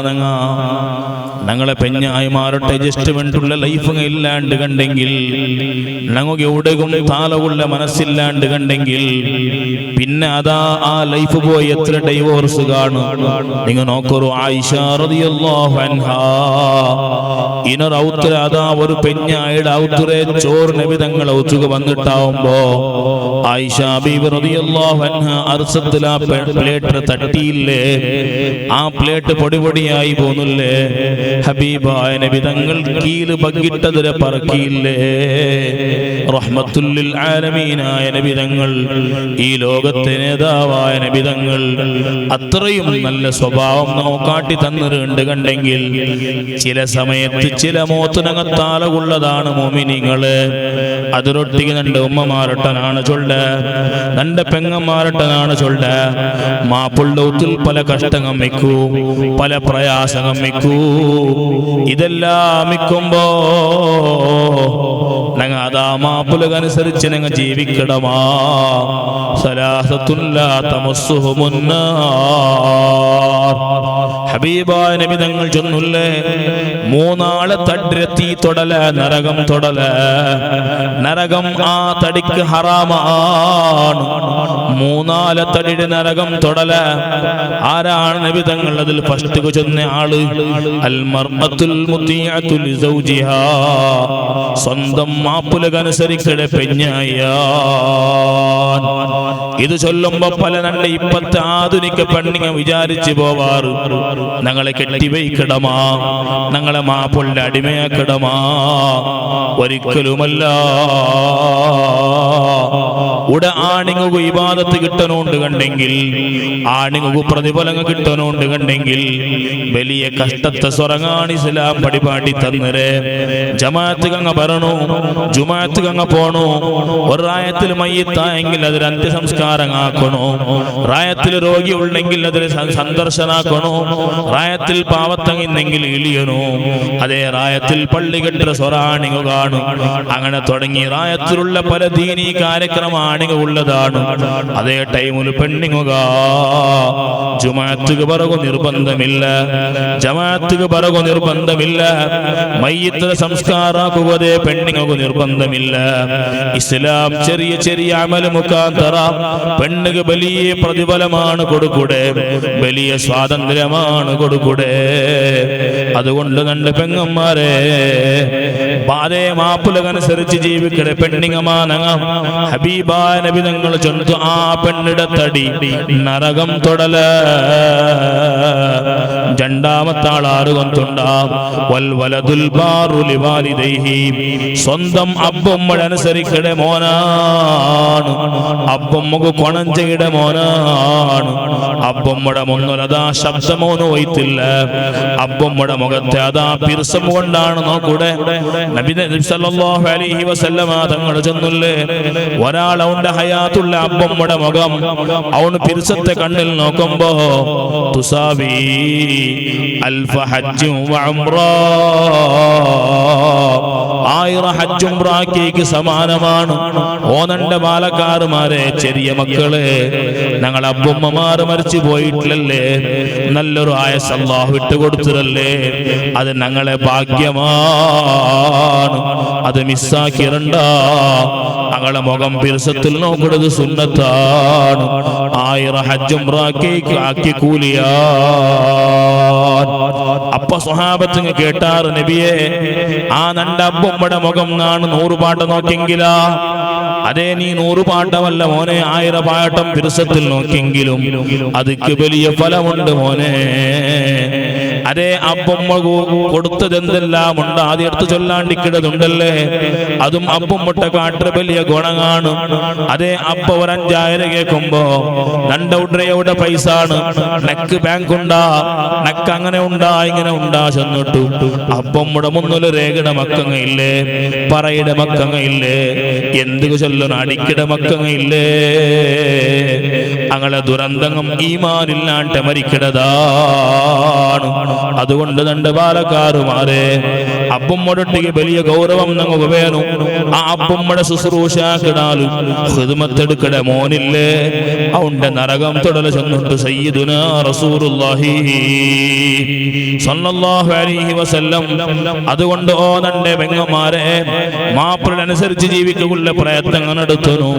S1: ഞങ്ങളെ പെഞ്ഞായി മാറട്ടെ. അഡ്ജസ്റ്റ്മെന്റുള്ള ലൈഫ് ഇല്ലാണ്ട് കണ്ടെങ്കിൽ, ഞങ്ങൾക്ക് എവിടെയും താളമുള്ള മനസ്സില്ലാണ്ട് കണ്ടെങ്കിൽ, പിന്നെ അതാ ആ ലൈഫ് പോയി എത്ര ഡൈവോഴ്സ് കാണും. നിങ്ങൾ നോക്കൂ, ആയിഷ റളിയല്ലാഹു അൻഹാ ഇനർ ഔത്തര അതാ ഒരു പെഞ്ഞായുടെ ഔത്തരെ ചോറ് നബി തങ്ങൾ ഔത്തുക വന്നിട്ടാവുമ്പോ ആയിഷ ബീബി റളിയല്ലാഹു അൻഹാ അർസത്തിൽ ആ പ്ലേറ്റ് തട്ടിയില്ലേ, ആ പ്ലേറ്റ് പൊടിപൊടിയായി പോന്നില്ലേ, ഹബീബായ നബി തങ്ങൾ കീല് ബഗ്ഗിട്ടതിരെ പറക്കിയില്ലേ. റഹ്മത്തുൽ ലിൽ ആലമീനായ നബി തങ്ങൾ, ഈ ലോകത്തെ നേതാവായ നബി തങ്ങൾ അത്രയും നല്ല സ്വഭാവം നോക്കാട്ടി തന്നിട്ടുണ്ട് കണ്ടെങ്കിൽ, ചില സമയത്ത് ചില മോത്തുനകത്താളുള്ളതാണ് മോമിനിങ്ങള്. അതിരൊട്ടിക്ക് നന്റെ ഉമ്മമാരട്ടനാണ് ചൊല്ല, നന്റെ പെങ്ങന്മാരട്ടനാണ് ചൊല്ല. മാപ്പിള്ള ഒത്തിൽ പല കഷ്ടങ്ങൾ മിക്കൂ, പല പ്രയാസങ്ങൾ മിക്കൂ. ഇതെല്ലാം മിക്കുമ്പോ ഞങ്ങ അതാ മാപ്പിളകനുസരിച്ച് ഞങ്ങൾ ജീവിക്കണമാ. സലാസത്തുല്ലാ തമസ്സുഹുമുന്നാർ. ഹബീബായ നബി തങ്ങൾ ചൊന്നുല്ലേ, മൂന്നാളെ തടിരത്തി തൊടല നരകം തൊടല. നരകം ആ തടിക്ക് ഹറാമാണ്. മൂന്നാലെ തടിയുടെ നരകം തൊടല. ആരാണ് നബി തങ്ങൾ അതിൽ ഫസ്റ്റ് ചൊന്ന ആള്? അൽ മർഅത്തുൽ മുതിഅതു ലിസൗജിഹാ. സ്വന്തം മാപ്പിളകനുസരിക്കടെ പെഞ്ഞായ. ഇത് ചൊല്ലുമ്പോ പല നല്ല ഇപ്പത്തെ ആധുനിക പെണ്ണിങ്ങ വിചാരിച്ചു പോവാറ്, ഞങ്ങളെ കെട്ടിവയ്ക്കിടമാ, ഞങ്ങളെ മാപ്പിളുടെ അടിമയാക്കിടമാ. ഒരിക്കലുമല്ല. ഉടെ ആണിങ്ങു ഇബാദത്ത് കിട്ടണോണ്ട് കണ്ടെങ്കിൽ, ആണിങ്ങു പ്രതിഫലങ്ങൾ കിട്ടണോണ്ട് കണ്ടെങ്കിൽ, വലിയ കഷ്ടത്തെ സ്വറങ്ങാണ് ഇസ്ലാം പടിപാടി തന്നരെ. ജമാഅത്ത് കങ്ങ പറണു, ജുമാഅത്ത് കങ്ങ പോണു. ഒരു റായത്തിൽ മയ്യത്തായെങ്കിൽ അതിൽ അന്ത്യസംസ്കാരം ആക്കണോ, റായത്തിൽ രോഗി ഉണ്ടെങ്കിൽ അതിൽ സന്ദർശനാക്കണോ, റായത്തിൽ പാവത്തങ്ങിന്നെങ്കിൽ ഇളിയണോ, അതേ റായത്തിൽ പള്ളി കെട്ടിയ സ്വറാണിങ്ങു കാണും. അങ്ങനെ തുടങ്ങി റായത്തിലുള്ള പല ദീനീ കാര്യക്രമാണിങ്ങ ഉള്ളതാണ്. അതേ ടൈമിൽ പെണ്ണിങ്ങുക ജുമാഅത്തുക പറകു നിർബന്ധമില്ല, ജമാഅത്തുക പറകു നിർബന്ധമില്ല, മയ്യിത്ത് സംസ്കാരാക്കുവതേ പെണ്ണിങ്ങു നിർബന്ധമില്ല. ഇസ്ലാം ചെറിയ ചെറിയ അമല് മുഖാന്തര പെണ്ണുക വലിയ പ്രതിഫലമാണ് കൊടുക്കൂടെ, വലിയ സ്വാതന്ത്ര്യമാണ് കൊടുക്കൂടെ. അതുകൊണ്ട് രണ്ട് പെങ്ങന്മാരെ ബാധേ മാപ്പിളകനുസരിച്ച് ജീവിക്കടെ പെണ്ണിങ്ങമാനങ്ങ. ഹബീബായ നബി തങ്ങൾ ചൊല്ലുന്നു, ആ പെണ്ണിടെ തടി നരകം തൊടല. രണ്ടാമത്തെ ആളാറുകൊണ്ടുണ്ടാം വൽവലദുൽ ബാറു ലിവാലിദൈഹി. സ്വന്തം അബ്ബമ്മടെ അനുസരിക്കടെ മോനാണ്, അബ്ബമ്മക്ക് കൊണഞ്ചയുടെ മോനാണ്. അബ്ബമ്മടെ മുന്നൊരതാ ശബ്ദമോന്ന് പോയിട്ടില്ല, അബ്ബമ്മടെ മുഖത്തെ അതാ പിർസം കൊണ്ടാണ് നോക്കൂടെ. നബി സല്ലല്ലാഹു അലൈഹി വസല്ലമ തങ്ങൾ ചെന്നുല്ലേ, ഒരാൾ അവന്റെ ഹയാത്തുള്ള അബ്ബമ്മടെ മുഖം അവന് പിർസത്തെ കണ്ണിൽ നോക്കുമ്പോ തുസാവി അൽഫ ഹജ്ജും വഉംറാ. 1000 ഹജ്ജും ഉംറയ്ക്ക് സമാനമാണ്. ഓനന്റെ ബാലക്കാരുമാരെ, ചെറിയ മക്കളെ, ഞങ്ങൾ അബ്ബമ്മമാർ മരിച്ചു പോയിട്ടില്ലല്ലേ, നല്ലൊരു ആയസ് അല്ലാഹു വിട്ടുകൊടുത്തിരല്ലേ, അത് ഞങ്ങളെ ഭാഗ്യമാണ്. അത് മിസ്സാക്കിരണ്ട. ഞങ്ങളെ മുഖം പിർസത്തിൽ നോക്കുന്നത് സുന്നത്താണ്. 1000 ഹജ്ജും ഉംറയ്ക്ക് ആക്കി കൂലിയാ. അപ്പൊ സ്വഹാബത്ത് കേട്ടാറ്, നബിയെ ആ നണ്ട അബ്ബമ്മയുടെ മുഖം നാണ് 100 പാട്ട നോക്കിയെങ്കിലാ. അതേ നീ 100 പാട്ടമല്ല മോനെ, 1000 പാട്ടം പിർസത്തിൽ നോക്കിയെങ്കിലും അതിക്ക് വലിയ ഫലമുണ്ട് മോനെ. അതേ അബ്ബമ്മ കൊടുത്തത് എന്തെല്ലാം ഉണ്ട്, ആദ്യം എടുത്ത് ചൊല്ലാണ്ടിക്കിടതുണ്ടല്ലേ, അതും അബ്ബമ്മട്ട കാട്ട വലിയ ഗുണമാണ്. അതേ അബ്ബ ഒരു 5000 കേൾക്കുമ്പോ നണ്ടൗഡ്രയുടെ പൈസ ആണ്, നക്ക് ബാങ്ക് ഉണ്ടാ, നക്ക് അങ്ങനെ ഉണ്ടാ ഇങ്ങനെ ഉണ്ടാ ചെന്നിട്ടു അബ്ബമ്മയുടെ മുന്നില് രേഖയുടെ മക്കങ്ങ ഇല്ലേ, പറയുടെ മക്കങ്ങ ഇല്ലേ, എന്ത് ചൊല്ലണം അടിക്കട മക്കങ്ങ ഇല്ലേ. അങ്ങനെ ദുരന്തം ഈമാനില്ലാണ്ട് മരിക്കടതാണ്. അതുകൊണ്ട് തന്റെ പാലക്കാരുമാരെ അപ്പുമ്മൊടൊട്ടിക്ക് വലിയ ഗൗരവം നമുക്ക് വേണം. ആ അപ്പുമ്മയുടെ ശുശ്രൂഷാക്കിടാലും ഖിദ്മത്തെടുക്കട മോനില്ലേ അവന്റെ നരകം തൊടല ചെന്നിട്ട് സയ്യിദുനാ റസൂലുള്ളാഹി സ്വല്ലല്ലാഹു അലൈഹി വസല്ലം. അതുകൊണ്ട് ഓ തന്റെ പെങ്ങന്മാരെ മാപ്പിളനുസരിച്ച് ജീവിക്കുള്ള പ്രയത്നങ്ങൾ നടത്തുന്നു.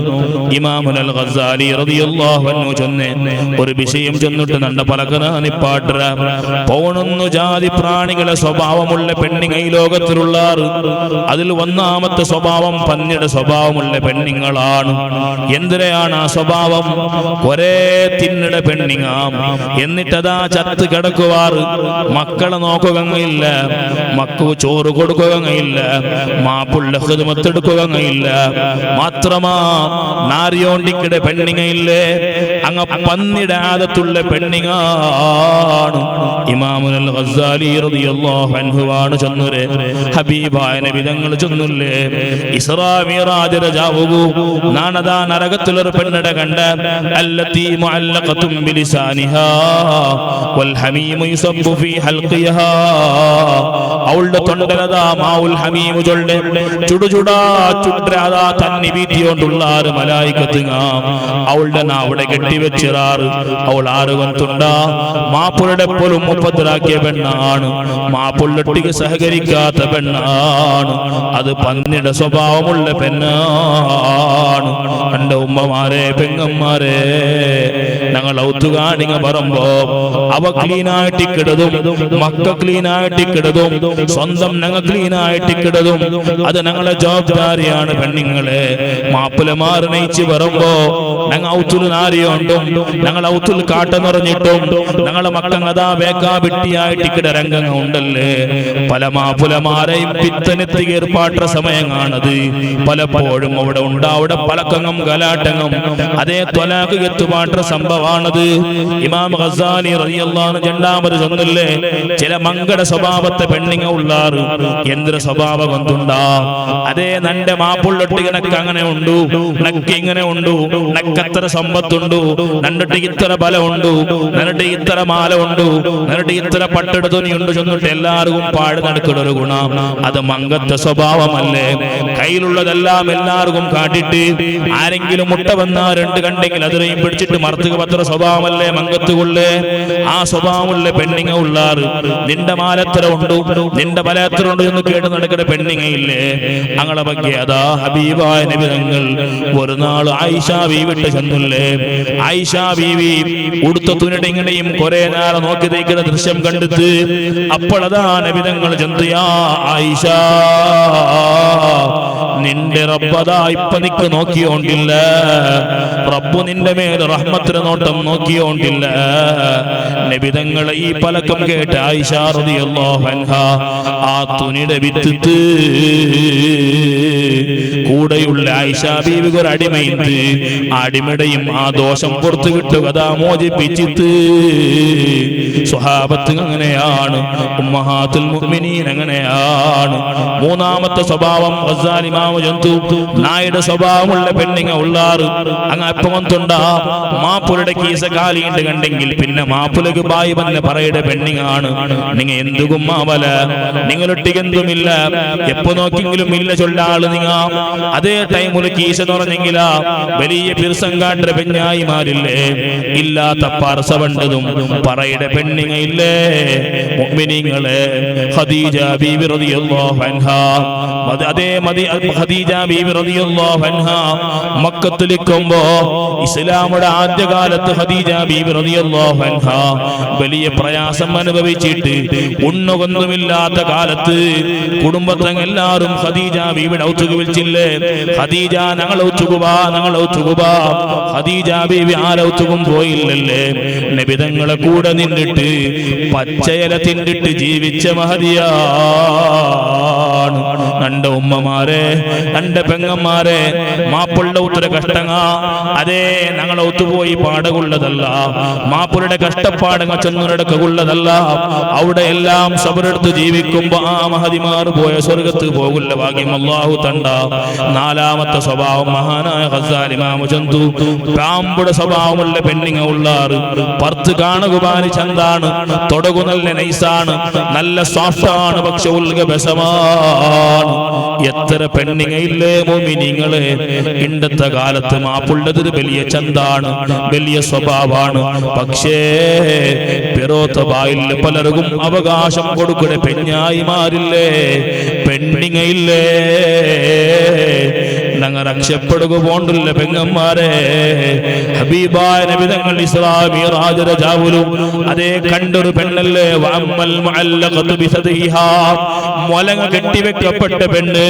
S1: ഇമാമുൽ ഗസാലി റളിയല്ലാഹു അൻഹു ചൊന്നെ ഒരു വിഷയം ചെന്നിട്ട് നണ്ട പലകനാനിപ്പാട്ട പൗണൊന്നു ജാതി പ്രാണികളെ സ്വഭാവമുള്ള പെണ്ണിങ്ങ ഈ ലോകത്തിലുള്ള അതിൽ ഒന്നാമത്തെ സ്വഭാവം പന്നിയുടെ സ്വഭാവമുള്ള പെണ്ണിങ്ങളാണ്. എന്തിനാണ് ആ സ്വഭാവം? ഒരേ തിന്നിട പെണ്ണിങ്ങാം, എന്നിട്ടതാ ചത്ത് കിടക്കുവാറ്, മക്കളെ നോക്കുകയില്ല, മക്കൾക്ക് ചോറ് കൊടുക്കുകയില്ല, മാപ്പുള്ള ഖിദ്മത്തെടുക്കുകയില്ല. മാത്രമാ നാരിയോണ്ടിക്കിടെ പെണ്ണിങ്ങയില്ലേ, അങ്ങ് പന്നിയുടെ ആദത്തുള്ള പെണ്ണിങ്ങാണ്. ഇമാമുൽ ഗസാലി റളിയല്ലാഹു അൻഹു ആണ് ചൊന്നുരെ ഹബീബായ നബി തങ്ങൾ ചൊന്നുല്ലേ, ഇസ്റാ മിറാജ് രാവുകു നാനദാ നരകത്തിലൊരു പെണ്ണിടെ കണ്ട അല്ലത്തി മുഅല്ലഖതും ബിലിസാനിഹാ വൽ ഹമീമു യുസബ്ബു ഫീ ഹൽഖിഹാ. അവളുടെ തൊണ്ടലതാ മാഉൽ ഹമീമു ചൊല്ലെ ചുടുചുടാ ചുട്രാദാ തന്നി വീതിയോണ്ടുള്ള ആറ് മലായികത്തുങ്ങ അവളുടെ നാവിടെ കെട്ടിവെച്ചിറാറ്. അവൾ ആറുകൊണ്ടുണ്ടാ മാപ്പുരുടെ പോലും മുപ്പത്തിലാക്കിയ പെണ്ണാണ്, മാപ്പുള്ളൊട്ടിക്ക് സഹകരിക്കാത്ത പെണ്ണാണ്. അത് പന്നിയുടെ സ്വഭാവമുള്ള പെണ്ണാണ്. എന്റെ ഉമ്മമാരെ പെങ്ങന്മാരെ ഞങ്ങൾ ഔത്തുകാണിങ്ങ പറയുമ്പോ അവ ക്ലീനായിട്ടിക്കിടതും മക്ക ക്ലീനായിട്ടിക്കിടതും സ്വന്തം ഞങ്ങൾ ക്ലീനായിട്ടിക്കിടതും അത് ഞങ്ങളെ ജവാബ്ദാരിയാണ്. പെണ്ണുങ്ങളെ മാപ്പിളമാർ നയിച്ച് പറയുമ്പോ ഞങ്ങൾ ഔത്തുൽ നാരിയോണ്ടും ഞങ്ങൾ ഔത്തുൽ കാട്ട നിറഞ്ഞിട്ടും ഞങ്ങളെ മക്കങ്ങതാ വേക്കാ വെട്ടിയായിട്ടിക്കിട രംഗങ്ങൾ ഉണ്ടല്ലേ. പല മാപ്പുലമാരെയും പിത്തനെത്തി ഏർപ്പാട്ട സമയമാണത്. പലപ്പോഴും അവിടെ ഉണ്ടാവിടെ പലക്കങ്ങും ഗലാട്ടങ്ങും അതേ ത്വലാഖ് എത്തുപാട്ട സംഭവമാണത്. ഇമാം ഗസാലി റളിയല്ലാഹു അൻഹു രണ്ടാമത് ചൊന്നില്ലേ, ചില മങ്കട സ്വഭാവത്തെ പെണ്ണിങ്ങ ഉള്ളാറ് എന്തൊരു സ്വഭാവം എന്തുണ്ടാ. അതേ നന്റെ മാപ്പുള്ളൊട്ടി കണക്ക് അങ്ങനെ ഉണ്ടു, നക്ക് ഇങ്ങനെ ഉണ്ടു, നക്കത്ര സമ്പത്തുണ്ടു, നന്നിട്ട് ഇത്ര ബലമുണ്ടു, നന്നിട്ട് ഇത്ര മാല ഉണ്ടു, നന്നിട്ട് ഇത്ര പട്ടെട തുണിയുണ്ട് ചൊന്നിട്ട് എല്ലാവർക്കും പാട് നടക്കുന്ന ഒരു ഗുണം. അത് മങ്കത്തെ സ്വഭാവമല്ലേ. കയ്യിലുള്ളതെല്ലാം എല്ലാവർക്കും കാട്ടിട്ട് ആരെങ്കിലും മുട്ട വന്നാ രണ്ട് കണ്ടെങ്കിൽ അതിനെയും പിടിച്ചിട്ട് മറുത്തുക പത്ര സ്വഭാവമല്ലേ മങ്കത്തുകൊള്ളേ. ആ സ്വഭാവമുള്ള പെണ്ണിങ്ങ ഉള്ളാറ് നിന്റെ മാലത്ര ഉണ്ടു, നിന്റെ ബലത്ര ഉണ്ട് എന്ന് കേട്ട് നടക്കുന്ന പെണ്ണിങ്ങയില്ലേ. അങ്ങളെ ಬಗ್ಗೆ അതാ ഹബീബായ നബി തങ്ങൾ ഒരു നാൾ ആയിഷ ബീവിട്ട് ചെന്നില്ലേ. ആയിഷ ബീവി ഉടുത്ത തുണിടെയും കുറെ നേരം നോക്കി തേക്കുന്ന ദൃശ്യം കണ്ടെത്ത് അപ്പോഴതാ നബി തങ്ങൾ ചെന്തിയാ ആയിഷ നിന്റെ റബ്ബതാ ഇപ്പൊ നിക്ക് നോക്കിയോണ്ടില്ല, റബ്ബു നിന്റെ മേൽ റഹ്മത്തിന് നോട്ടം നോക്കിയോണ്ടില്ല. നബിതങ്ങളെ ഈ പലക്കം കേട്ട് ആയിഷ റളിയല്ലാഹു അൻഹാ ആ തുണിയുടെ വിത്തിട്ട് കൂടെയുള്ള ആയിഷ ബീവിക്ക് ഒരു അടിമയുണ്ട്. അടിമയുടെയും ആ ദോഷം പുറത്തു കിട്ടുക അതാ മോചിപ്പിച്ചിട്ട് സ്വഹാബത്ത് അങ്ങനെയാണ്, ഉമ്മഹാത്തുൽ മുഅ്മിനീൻ അങ്ങനെയാണ്. മൂന്നാമത്തെ സ്വഭാവം ഗസാലി മാമ ജന്തു നായുടെ സ്വഭാവമുള്ള പെണ്ണിങ്ങ ഉള്ളാറ് അങ്ങ് എപ്പമൊന്നുണ്ടാ മാപ്പുരുടെ കീസ കാലിയുണ്ട് കണ്ടെങ്കിൽ പിന്നെ മാപ്പുലക്ക് ബായി വന്ന് പറയുടെ പെണ്ണിങ്ങാണ്. നിങ്ങ എന്തുകും മാവല നിങ്ങളൊട്ടിക്കെന്തുമില്ല എപ്പോ നോക്കിയെങ്കിലും ഇല്ല ചൊല്ലാള് നിങ്ങ അതേ ടൈമില് കീസ തുറന്നെങ്കിലാ വലിയ പിർസങ്കാട്ട പെഞ്ഞായിമാരില്ലേ ഇല്ലാത്ത പാർസവണ്ടതും പറയുടെ പെണ്ണിങ്ങ ഇല്ലേ. മുഅ്മിനീങ്ങളെ ഖദീജ ബീവി റളിയല്ലാഹു അൻഹാ അതേ ഖദീജ ബീവി റളിയല്ലാഹു അൻഹാ മക്കത്തിലിരിക്കുമ്പോ ഇസ്ലാമുടെ ആദ്യകാലത്ത് ഖദീജ ബീവി റളിയല്ലാഹു അൻഹാ വലിയ പ്രയാസം അനുഭവിച്ചിട്ട് ഉണ്ണുകൊന്നുമില്ലാത്ത കാലത്ത് കുടുംബത്തെല്ലാരും ഖദീജ ബീവിയുടെ ഔത്തുക വിളിച്ചില്ലേ. ഖദീജ ഞങ്ങൾ ഔത്തുകുബാ ഞങ്ങൾ ഔത്തുകുബാ. ഖദീജ ബീവി ആരൗത്തുകും പോയില്ലല്ലേ. നബിതങ്ങളെ കൂടെ നിന്നിട്ട് പച്ചയില തിന്നിട്ട് ജീവിച്ച മഹദിയാണ്. രണ്ട് ഉമ്മമാരെ, എന്റെ പെങ്ങന്മാരെ, മാപ്പിളുടെ ഉത്തര കഷ്ടങ്ങ അതേ ഞങ്ങളെ ഒത്തുപോയി പാടുകൊള്ളതല്ല, മാപ്പിളുടെ കഷ്ടപ്പാടങ്ങ ചെന്നുനടക്കുള്ളതല്ല. അവിടെ എല്ലാം സബറെടുത്ത് ജീവിക്കുമ്പോ ആ മഹതിമാർ പോയ സ്വർഗത്ത് പോകുള്ള ഭാഗ്യം അല്ലാഹു തണ്ട. നാലാമത്തെ സ്വഭാവം മഹാനായ ഗസാലി ഇമാം ചന്തു പാമ്പുടെ സ്വഭാവമുള്ള പെണ്ണിങ്ങ ഉള്ളാറ്. പർത്ത് കാണുകുപാനി ചന്താണ്, തൊടകു നല്ല നൈസാണ്, നല്ല സോഫ്റ്റാണ്, പക്ഷെ ഉൾഗ ബസമാണ്. എത്ര പെണ്ണിങ്ങയില്ലേ മോമിനിങ്ങളെ. ഇണ്ടത്തെ കാലത്ത് മാപ്പുള്ളതൊരു വലിയ ചന്താണ്, വലിയ സ്വഭാവമാണ്. പക്ഷേ പിറോത്ത ബായിൽ പലർക്കും അവകാശം കൊടുക്കുന്ന പെഞ്ഞായിമാരില്ലേ, പെണ്ണിങ്ങയില്ലേ. ഞങ്ങൾ രക്ഷപ്പെടുക പോണ്ടില്ല പെങ്ങന്മാരെ. ഹബീബായ നബി തങ്ങൾ ഇസ്രാ മിഅ്റാജ് രാജാവുലും അതേ കണ്ടൊരു പെണ്ണല്ലേ, വഅമ്മൽ മുഅല്ലഖതു ബിസദിഹാ, മുലങ്ങ കെട്ടിവെക്കപ്പെട്ട പെണ്ണ്,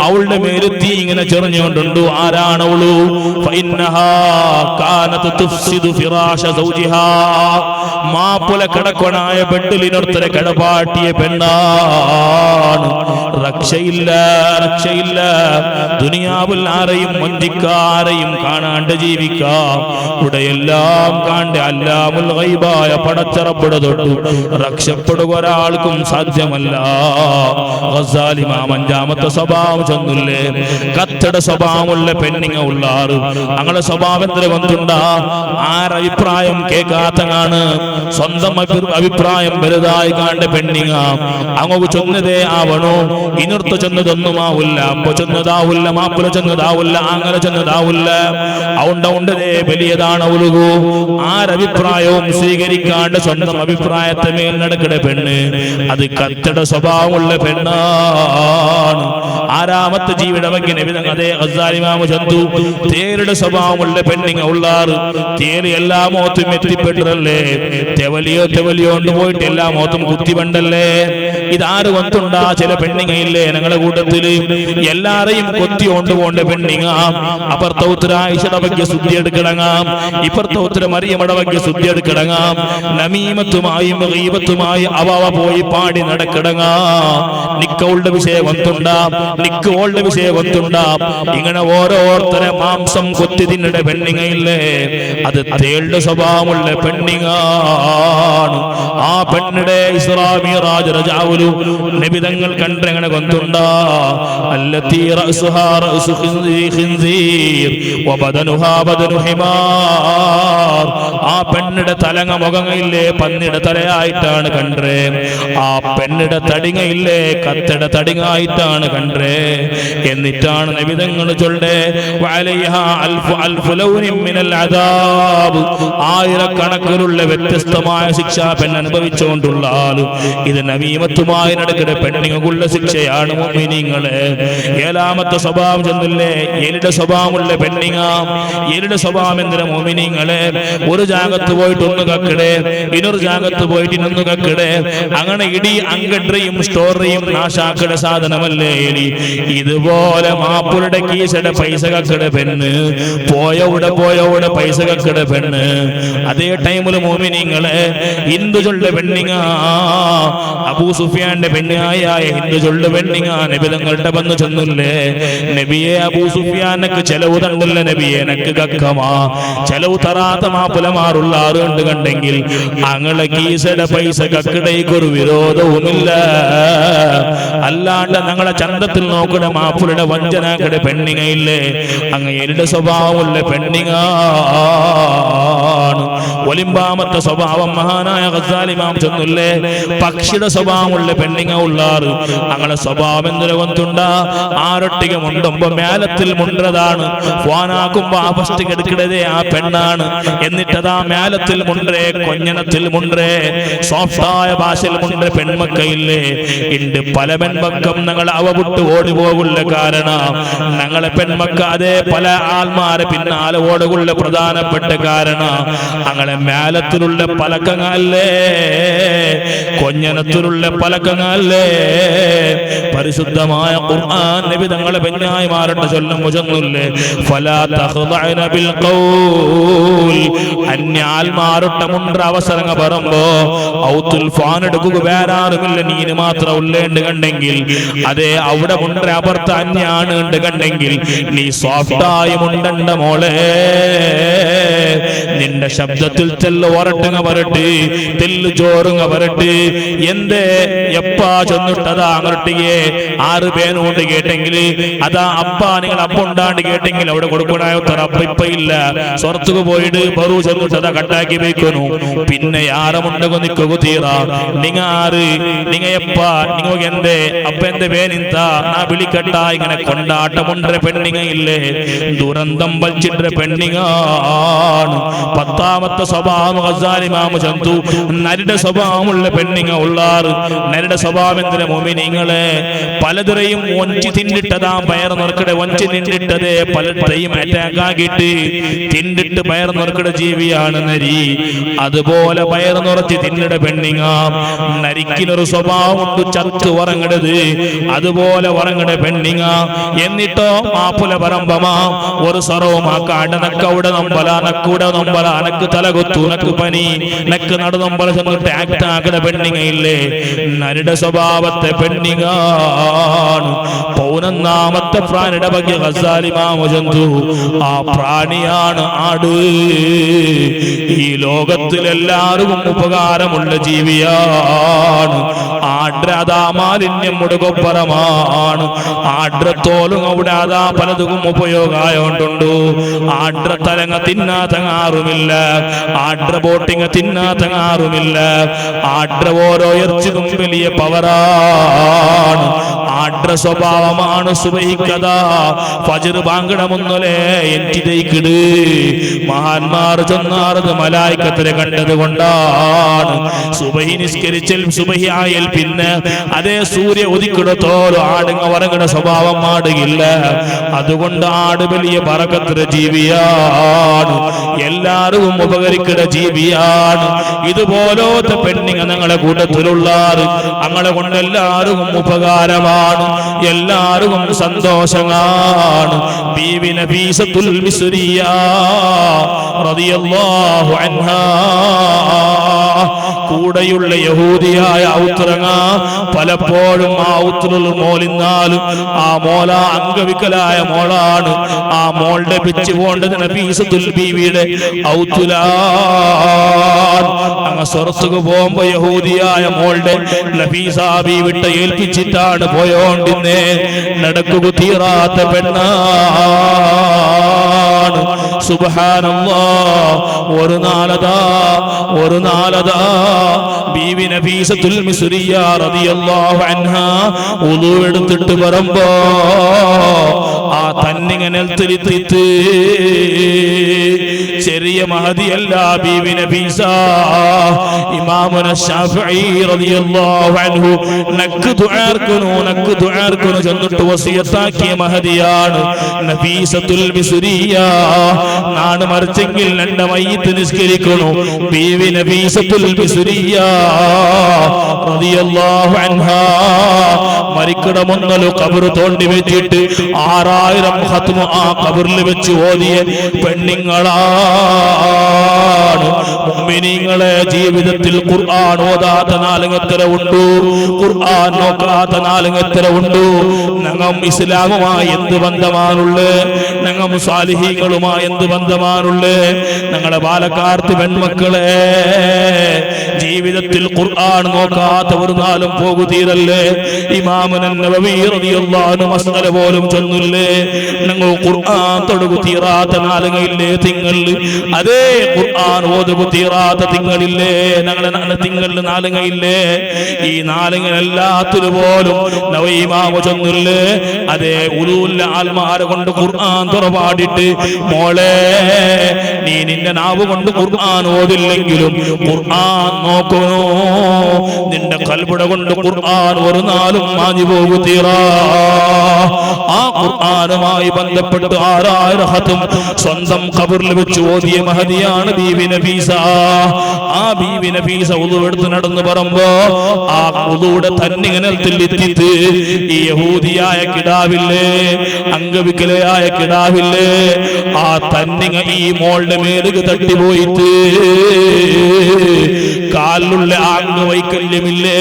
S1: അവളുടെ മേലെത്തി ഇങ്ങനെ ചെറിഞ്ഞുകൊണ്ടുണ്ട്. ആരാണ് അവള്? ഫഇന്നഹാ കാനത് തുഫ്സിദു ഫിറാശ സൗജിഹാ, മാപ്പുല കടക്കൊണായ ബെഡിലിനൊരുത്തരെ കടപാട്ടിയ പെണ്ണാണ്. രക്ഷയില്ല, രക്ഷയില്ല. ദുനിയാവിൽ ആരെയും വഞ്ചിക്കാരെയും കാണാണ്ട് ജീവിക്കാം. ഇവിടെ എല്ലാം കാണ്ട് അല്ലാമുൽ ഗൈബായ പടച്ചറബുടെ തൊട്ടു രക്ഷപ്പെടുക ഒരാൾക്കും സാധ്യമല്ല. ഗസാലി ഇമാം അഞ്ചാമത്തെ സ്വഭാവം ചെന്നില്ലേ, കത്തട സ്വഭാവമുള്ള പെണ്ണിങ്ങ ഉള്ളാറ്. അങ്ങനെ സ്വഭാവം എന്തൊരു കൊണ്ടുണ്ടാ, ആരഭിപ്രായം കേൾക്കാത്തങ്ങാണ്, സ്വന്തം അഭിപ്രായം വലുതായി കാണ്ട് പെണ്ണിങ്ങ. അങ്ങ് ചെന്നതേ ആവണോ, ഇനിർത്ത് ചെന്നതൊന്നുമാവില്ല, അപ്പൊ ചെന്നതാവില്ല, മാപ്പിള ചെന്നതാവില്ല, അങ്ങനെ ചെന്നതാവില്ല. ഔണ്ടേ വലിയതാണ് ഒലുകു. ആരഭിപ്രായവും സ്വീകരിക്കാണ്ട് സ്വന്തം അഭിപ്രായത്തെ മേൽ നടക്കുന്ന പെണ്ണ്, അത് കത്തട സ്വഭാവമുള്ള പെണ്ണാണ്. ആറാമത്തെ ജീവിയുടെ അതേ ഗസാലി ഇമാം ചന്തു തേരുടെ സ്വഭാവമുള്ള പെണ്ണിങ്ങ ഉള്ളാറ്. തേര് എല്ലാ മോത്തും എത്തിപ്പെട്ടല്ലേ, തെവലിയോ കൊണ്ട് പോയിട്ട് എല്ലാ മോത്തും കുത്തിവണ്ടല്ലേ. ഇതാര് കൊണ്ടുണ്ടാ? ചില പെണ്ണിങ്ങയില്ലേ ഞങ്ങളുടെ കൂട്ടത്തില്, എല്ലാരെയും കൊത്തി കൊണ്ടുപോണ്ട പെണ്ണിങ്ങ. അപ്പുറത്തെ ഉത്തര ആയിഷയുടെ വയ്യ ശുദ്ധി എടുക്കിടങ്ങാം, ഇപ്പുറത്തെ ഉത്തര മറിയമ്മയുടെ വയ്യ ശുദ്ധി എടുക്കിടങ്ങാം. നമീമത്തുമായും ഗീബത്തുമായി അവ പോയി പാടി നടക്കിടങ്ങാം. നിക്കവളുടെ വിഷയം ഒത്തുണ്ടാം, നിക്കോളുടെ വിഷയം ഒത്തുണ്ടാം. ഇങ്ങനെ ഓരോരുത്തരെ മാംസം കൊത്തി തിന്നിടെ പെണ്ണിങ്ങയില്ലേ, അത് തേളുടെ സ്വഭാവമുള്ള പെണ്ണിങ്ങാണ്. ആ പെണ്ണിടെ ഇസ്രാ മിഅ്റാജ് റജാവുലു നബിതങ്ങൾ കണ്ടങ്ങനെ കൊണ്ടുണ്ടാ. അല്ലത്തി റഅസുഹാ റഅസു ഖിൻസീർ വബദനുഹാ ബദനു ഹിമാർ. ആ പെണ്ണിടെ തലങ്ങ മുഖങ്ങയില്ലേ, പന്നിയുടെ തലയായിട്ടാണ് കണ്ടേ. ആ പെണ്ണിടെ തടിങ്ങയില്ലേ, കത്തയുടെ തടിങ്ങായിട്ടാണ് കണ്ടേ. എന്നിട്ടാണ് നബിതങ്ങൾ ചൊല്ലേ, വഅലൈഹാ അൽഫു അൽഫു ലൗനിൻ മിനൽ അദാബ്, ആയിരക്കണക്കിലുള്ള വ്യത്യസ്തമായ ശിക്ഷ പെണ്ണ് അനുഭവിച്ചുകൊണ്ടുള്ള ആള്. ഇത് നമീമത്തുമായി നടക്കുന്ന പെണ്ണിങ്ങുള്ള ശിക്ഷയാണ് മുഅ്മിനീങ്ങളെ. ഏഴാമത്തെ സ്വഭാവം ചെന്നില്ലേ, എലിയുടെ സ്വഭാവമുള്ള പെണ്ണിങ്ങ. എലിയുടെ സ്വഭാവം എന്തിനാ മുഅ്മിനീങ്ങളെ? ഒരു ജാഗത്ത് പോയിട്ട് ഒന്ന് കക്കിടെ, ഇനൊരു ജാഗത്ത് പോയിട്ട് ഇന്നൊന്ന് കക്കിടെ. അങ്ങനെ ഇടി അങ്കട്രിയും സ്റ്റോറിയും നാശാക്കട സാധനമല്ലേ എലി. ഇതുപോലെ മാപ്പുരുടെ കീശയുടെ പൈസ കക്കട പെണ്ണ്, പോയവിടെ പൈസ കക്കട പെണ്ണ്. അതേ ടൈമില് മോമിനിങ്ങളെ ഹിന്ദു ചൊല്ല പെണ്ണിങ്ങ, അബൂ സുഫിയാന്റെ പെണ്ണായ ഹിന്ദു ചൊല്ല പെണ്ണിങ്ങ നബി തങ്ങളുടെ വന്ന് ചെന്നില്ലേ, നബിയെ അബൂ സുഫിയാനക്ക് ചെലവ് തണ്ടില്ല നബിയെ, എനക്ക് കക്കമാ ചെലവ് തറാത്ത മാപ്പുലമാറുള്ള ആറുണ്ട് കണ്ടെങ്കിൽ അങ്ങളെ കീസയുടെ പൈസ കക്കിടേക്കൊരു വിരോധവുമില്ല. അല്ലാണ്ട് ഞങ്ങളെ ചന്തത്തിൽ നോക്കുന്ന മാപ്പുലയുടെ വഞ്ചനാക്കടെ പെണ്ണിങ്ങയില്ലേ, അങ്ങയുടെ സ്വഭാവമുള്ള പെണ്ണിങ്ങാണ്. ഒലിമ്പാമത്തെ സ്വഭാവം മഹാനായ ഗസാലി ഇമാം ചൊന്നില്ലേ, പക്ഷിയുടെ സ്വഭാവമുള്ള പെണ്ണിങ്ങ ഉള്ളാറ്. അങ്ങനെ സ്വഭാവം എന്തൊരു കൊണ്ടുണ്ടാ, ആരൊട്ടിക മുണ്ടുമ്പോ മേലത്തിൽ മുണ്ടതാണ്, ഫോനാക്കുമ്പോ ആ ഫസ്റ്റ് കെടുക്കിടതേ ആ പെണ്ണാണ്. എന്നിട്ടതാ മേലത്തിൽ മുണ്ടേ, കൊഞ്ഞനത്തിൽ മുണ്ടേ, സോഫ്റ്റായ ഭാഷയിൽ മുണ്ടേ പെൺമക്കയില്ലേ. ഇണ്ട് പല പെൺമക്കം ഞങ്ങൾ അവ വിട്ട് ഓടി പോകുള്ള കാരണം ഞങ്ങളെ പെൺമക്ക അതേ പല ആൾമാരെ പിന്നാലെ ഓടുകൊള്ള പ്രധാനപ്പെട്ട കാരണം അങ്ങനെ മേലത്തിലുള്ള പലക്കങ്ങല്ലേ, കൊഞ്ഞനത്തിലുള്ള പലക്കങ്ങല്ലേ, പരിശുദ്ധമായ ഖുർആൻ നബി തങ്ങളെ പെഞ്ഞായിമാരുടെ ചൊല്ലുന്നില്ലേ ഫലാ തഖ്ദഅന ബിൽ ഖൗൽ അന്യാൽമാരുടെ മുണ്ട അവസരങ്ങ പറയുമ്പോ ഔത്തുൽ ഫാൻ എടുക്കുക വേറാറുമില്ല നീന് മാത്രം ഉള്ളേണ്ട് കണ്ടെങ്കിൽ അതെ അവിടെ മുണ്ട അപർത്ത അന്യാണ് ഉണ്ട് കണ്ടെങ്കിൽ നീ സോഫ്റ്റായി മുണ്ടണ്ട മോളെ നിന്റെ ശബ്ദത്തിൽ തെല്ല് ഒരട്ടുങ്ങ വരട്ട് തെല്ല് ചോറുങ്ങ വരട്ട് എന്തേ എപ്പാ ചെന്നിട്ടതാ അങ്ങോട്ടിയെ 6 പേനുകൊണ്ട് കേട്ടെങ്കിൽ അതാ അപ്പാ നിങ്ങൾ അപ്പ ഉണ്ടാണ്ട് കേട്ടെങ്കിൽ അവിടെ കൊടുക്കണായോ തറ അപ്പ ഇപ്പ ഇല്ല സ്വർത്തുക്ക് പോയിട്ട് ബറു ചെന്നിട്ടതാ കട്ടാക്കി വെക്കുന്നു പിന്നെ യാറമുണ്ടകു നിക്കു തീറ നിങ്ങ ആറ് നിങ്ങ എപ്പാ നിങ്ങൾ എന്തേ അപ്പ എന്റെ പേനിന്ത നാ വിളിക്കട്ട ഇങ്ങനെ കൊണ്ടാട്ടമുണ്ടര പെണ്ണിങ്ങ ഇല്ലേ ദുരന്തം വലിച്ചിട്ട പെണ്ണിങ്ങാണ് 10ാമത്തെ സ്വഭാവം ഗസാലി ഇമാം ചന്തു നരുടെ സ്വഭാവമുള്ള പെണ്ണിങ്ങ ഉള്ളാറ് നരുടെ സ്വഭാവം എന്തിനാ മോമിനിങ്ങളെ പലതുറയും ഒഞ്ചി തിന്നിട്ടതാ പയർ നോർക്കടെ ഒഞ്ചി നിന്നിട്ടതേ പലരെയും അറ്റാക്ക് ആക്കിയിട്ട് തിന്നിട്ട് പയർ നോർക്കടെ ജീവിയാണ് നരി അതുപോലെ പയർ നിറച്ച് തിന്നിട പെണ്ണിങ്ങ നരിക്കിനൊരു സ്വഭാവമുണ്ട് ചത്തു ഉറങ്ങടത് അതുപോലെ ഉറങ്ങട പെണ്ണിങ്ങ എന്നിട്ടോ മാപ്പുല പറമ്പമാ ഒരു സ്വറവും ആ കാട് നക്കവിടെ നമ്പല നക്കൂടെ നമ്പല നക്ക് തലകുത്തു നക്ക് പനി നക്ക് നടന്നമ്പല ചെന്നിട്ട് ആക്ട് ആക്കട പെണ്ണിങ്ങയില്ലേ നരുടെ സ്വഭാവത്തെ പെണ്ണിങ്ങാണ് 11ാമത്തെ പ്രാണിയുടെ ಬಗ್ಗೆ ഗസാലി ഇമാം ചന്തു ആ പ്രാണിയാണ് ആട് ഈ ലോകത്തിൽ എല്ലാവർക്കും ഉപകാരമുള്ള ജീവിയാണ് ആഡ്ര അതാ മാലിന്യം മുടുകൊപ്പറമാണ് ആഡ്രത്തോലും അവിടെ അതാ പലതും ഉപയോഗമായോണ്ടുണ്ട് ആഡ്ര തലങ്ങ തിന്നാത്തങ്ങാറുമില്ല ആഡ്ര ബോട്ടിങ്ങ തിന്നാത്തങ്ങാറുമില്ല ആഡ്ര ഓരോ ഇറച്ചിക്കും വലിയ പവറാണ് ആഡ്ര സ്വഭാവമാണ് സുബഹിക്കഥ ഫജ്ർ ബാങ്കണമൊന്നുലേ എനിക്കിടയിക്കിട് മഹാന്മാർ ചെന്നാറത് മലായിക്കത്തിനെ കണ്ടത് കൊണ്ടാണ് സുബഹി നിസ്കരിച്ചൽ സുബഹി ആയൽ പിന്നെ അതേ സൂര്യ ഉദിക്കിടത്തോളം ആടുങ്ങ ഉറങ്ങുന്ന സ്വഭാവം ആടുകില്ല അതുകൊണ്ട് ആട് വലിയ ബറക്കത്തിന്റെ ജീവിയാണ് എല്ലാവരും ഉപകരിക്കുന്ന ജീവിയാണ് ഇതുപോലത്തെ പെണ്ണിങ്ങ ഞങ്ങളെ കൂട്ടത്തിലുള്ളാറ് ഞങ്ങളെ കൊണ്ട് എല്ലാവരും ഉപകാരമാണ് എല്ലാവരും സന്തോഷമാണ് ബീവി നഫീസത്തുൽ മിസ്രിയ റളിയല്ലാഹു അൻഹാ കൂടെയുള്ള യഹൂദിയായ ഔത്രങ്ങ പലപ്പോഴും ആ ഔത്തുൽ മോലിന്നാലും ആ മോള അംഗവികലായ മോളാണ് ആ മോളുടെ പിച്ച് പോണ്ടത് നഫീസത്തുൽ ബീവിയുടെ ഔത്തുലാൻ അങ്ങ് സ്വർഗ്ഗത്തിലേക്ക് പോകുമ്പോ യഹൂദിയായ മോളുടെ നഫീസ ബീവിട്ട് ഏൽപ്പിച്ചിട്ടാണ് പോയോണ്ടിന്നേ നടക്കുക തീരാത്ത പെണ്ണാണ് സുബ്ഹാനല്ലാഹ് ഒരു നാലതാ ബീവി നഫീസത്തുൽ മിസ്രിയ റളിയല്ലാഹു അൻഹാ വുളു എടുത്തിട്ട് വരുമ്പോ ആ തന്നിങ്ങനെ തിരിത്തിട്ട് ചെറിയ മഹദിയല്ല ബീവി നഫീസ ഇമാമുന ശാഫിഈ റളിയല്ലാഹു അൻഹു നക്ക് ദുആർക്കുന്നു ചെന്നിട്ട് വസിയത്താക്കിയ മഹദിയാണ് നഫീസത്തുൽ മിസ്രിയ നാണ് മറിച്ചെങ്കിൽ രണ്ട് മയ്യിത്ത് നിസ്കരിക്കുന്നു ബീവി നഫീസത്തുൽ മിസ്രിയ റളിയല്ലാഹു അൻഹാ മരിക്കടമൊന്നല്ലോ ഖബർ തോണ്ടി വെച്ചിട്ട് 6000 ഖത്മ ആ ഖബറിൽ വെച്ച് ഓതിയ പെണ്ണിങ്ങളാണ് മുഅ്മിനീങ്ങളെ ജീവിതത്തിൽ ഖുർആൻ ഓതാത്ത നാലുങ്ങത്തര ഉണ്ട് ഖുർആൻ നോക്കാത്ത നാലുങ്ങത്തര ഉണ്ട് ഞങ്ങൾ ഇസ്ലാമുമായി എന്ത് ബന്ധമാണുള്ളത് ഞങ്ങൾ സ്വാലിഹീങ്ങളുമായി എന്ത് ബന്ധമാണുള്ളത് ഞങ്ങളുടെ പാലക്കാർത്ത് പെൺമക്കളെ ജീവിതത്തിൽ ഖുർആൻ നോക്കാത്ത ഒരു നാളും പോകുതീരല്ലേ ഇമാമുൻ നവവി റളിയല്ലാഹു അൻഹു മസ്അല പോലും ചൊല്ലില്ലേ ഞങ്ങൾ ഖുർആൻ തൊടുകു തീരാത്ത നാളുകളില്ലേ തിങ്കൾ അതേ ഖുർആൻ ഓതുകു തീരാത്ത തിങ്കളില്ലേ ഞങ്ങളുടെ തിങ്കളിൽ നാളുകളില്ലേ ഈ നാളുകൾ എല്ലാത്തിനു പോലും നവവി ഇമാമു ചൊല്ലില്ലേ അതേ ഉലൂൽ ആൽമാരെ കൊണ്ട് ഖുർആൻ തുറപാടിട്ട് മോളെ നീ നിന്റെ നാവ് കൊണ്ട് ഖുർആൻ ഓതില്ലെങ്കിലും ഖുർആൻ നോക്കണോ നിന്റെ കൽബുട കൊണ്ട് ഖുർആൻ ഒരു നാളും മാഞ്ഞു പോകു തീരാ ആ ഖുർആനുമായി ബന്ധപ്പെട്ട് 6000 ഖത്ം സ്വന്തം ഖബറിൽ വെച്ച് ഓതിയ മഹദിയാണ് ബീവി നഫീസ. ആ ബീവി നഫീസ ഉളു എടുത്ത് നടന്നു പറയുമ്പോ ആ ഉളുടെ തന്നിങ്ങനത്തിൽ എത്തിയിട്ട് ഈ യഹൂദിയായ കിടാവില്ലേ, അംഗവികലയായ കിടാവില്ലേ, ആ തന്നിങ്ങ ഈ മോളുടെ മേലുക തട്ടിപ്പോയിട്ട് കാലിലുള്ള അംഗവൈകല്യമില്ലേ,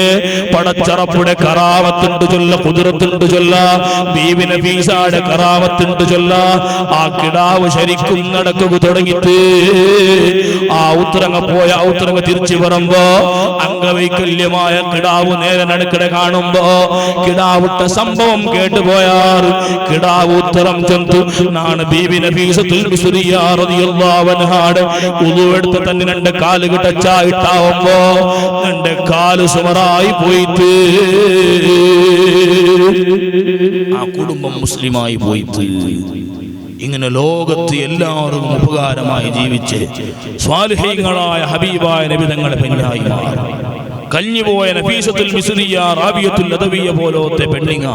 S1: പടച്ചറപ്പുടെ കറാമത്തുണ്ട് ചൊല്ല, കുതിരത്തുണ്ട് ചൊല്ല, ബീവി നഫീസയുടെ കറാമത്തുണ്ട് ചൊല്ല. ആ കിടാവ് ശരിക്കും നടക്കുക തുടങ്ങിയിട്ട് ആ ഉത്തരങ്ങ പോയ ഉത്തരങ്ങ തിരിച്ചു പറയുമ്പോ അംഗവൈകല്യമായ കിടാവ് നേരെ നടക്കടെ കാണുമ്പോ കിടാവിട്ട സംഭവം കേട്ടുപോയാർ കിടാവ് ഉത്തരം ചെന്നു നാണ് ബീവി നഫീസത്തുൽ മിസ്രിയ റളിയല്ലാഹു അൻഹാടെ ഉളു എടുത്ത് തന്നെ രണ്ട് കാലുകൾ ടച്ചായിട്ടാവുമ്പോ രണ്ട് കാല് സുമറായി പോയിട്ട് ആ കുടുംബം മുസ്ലിമായി പോയിട്ട് ഇങ്ങനെ ലോകത്ത് എല്ലാവർക്കും ഉപകാരമായി ജീവിച്ച് സ്വാലിഹീങ്ങളായ ഹബീബായ നബി തങ്ങളുടെ പെണ്ണായി മാറി. കഞ്ഞുപോയ നഫീസത്തുൽ മിസ്രിയ റാബിയത്തുൽ അദവിയ പോലത്തെ പെണ്ണിങ്ങ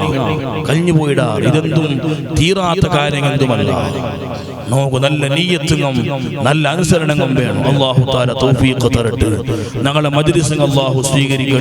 S1: കഞ്ഞുപോയിടാ. ഇതെന്തും തീരാത്ത കാര്യങ്ങളെന്തുമല്ല. നോക്കു, നല്ല നീയത്തും നല്ല അനുസരണവും വേണം. അല്ലാഹു തആല തൗഫീഖ് തരട്ടെ. ഞങ്ങളുടെ മജ്ലിസ് അല്ലാഹു സ്വീകരിക്കട്ടെ.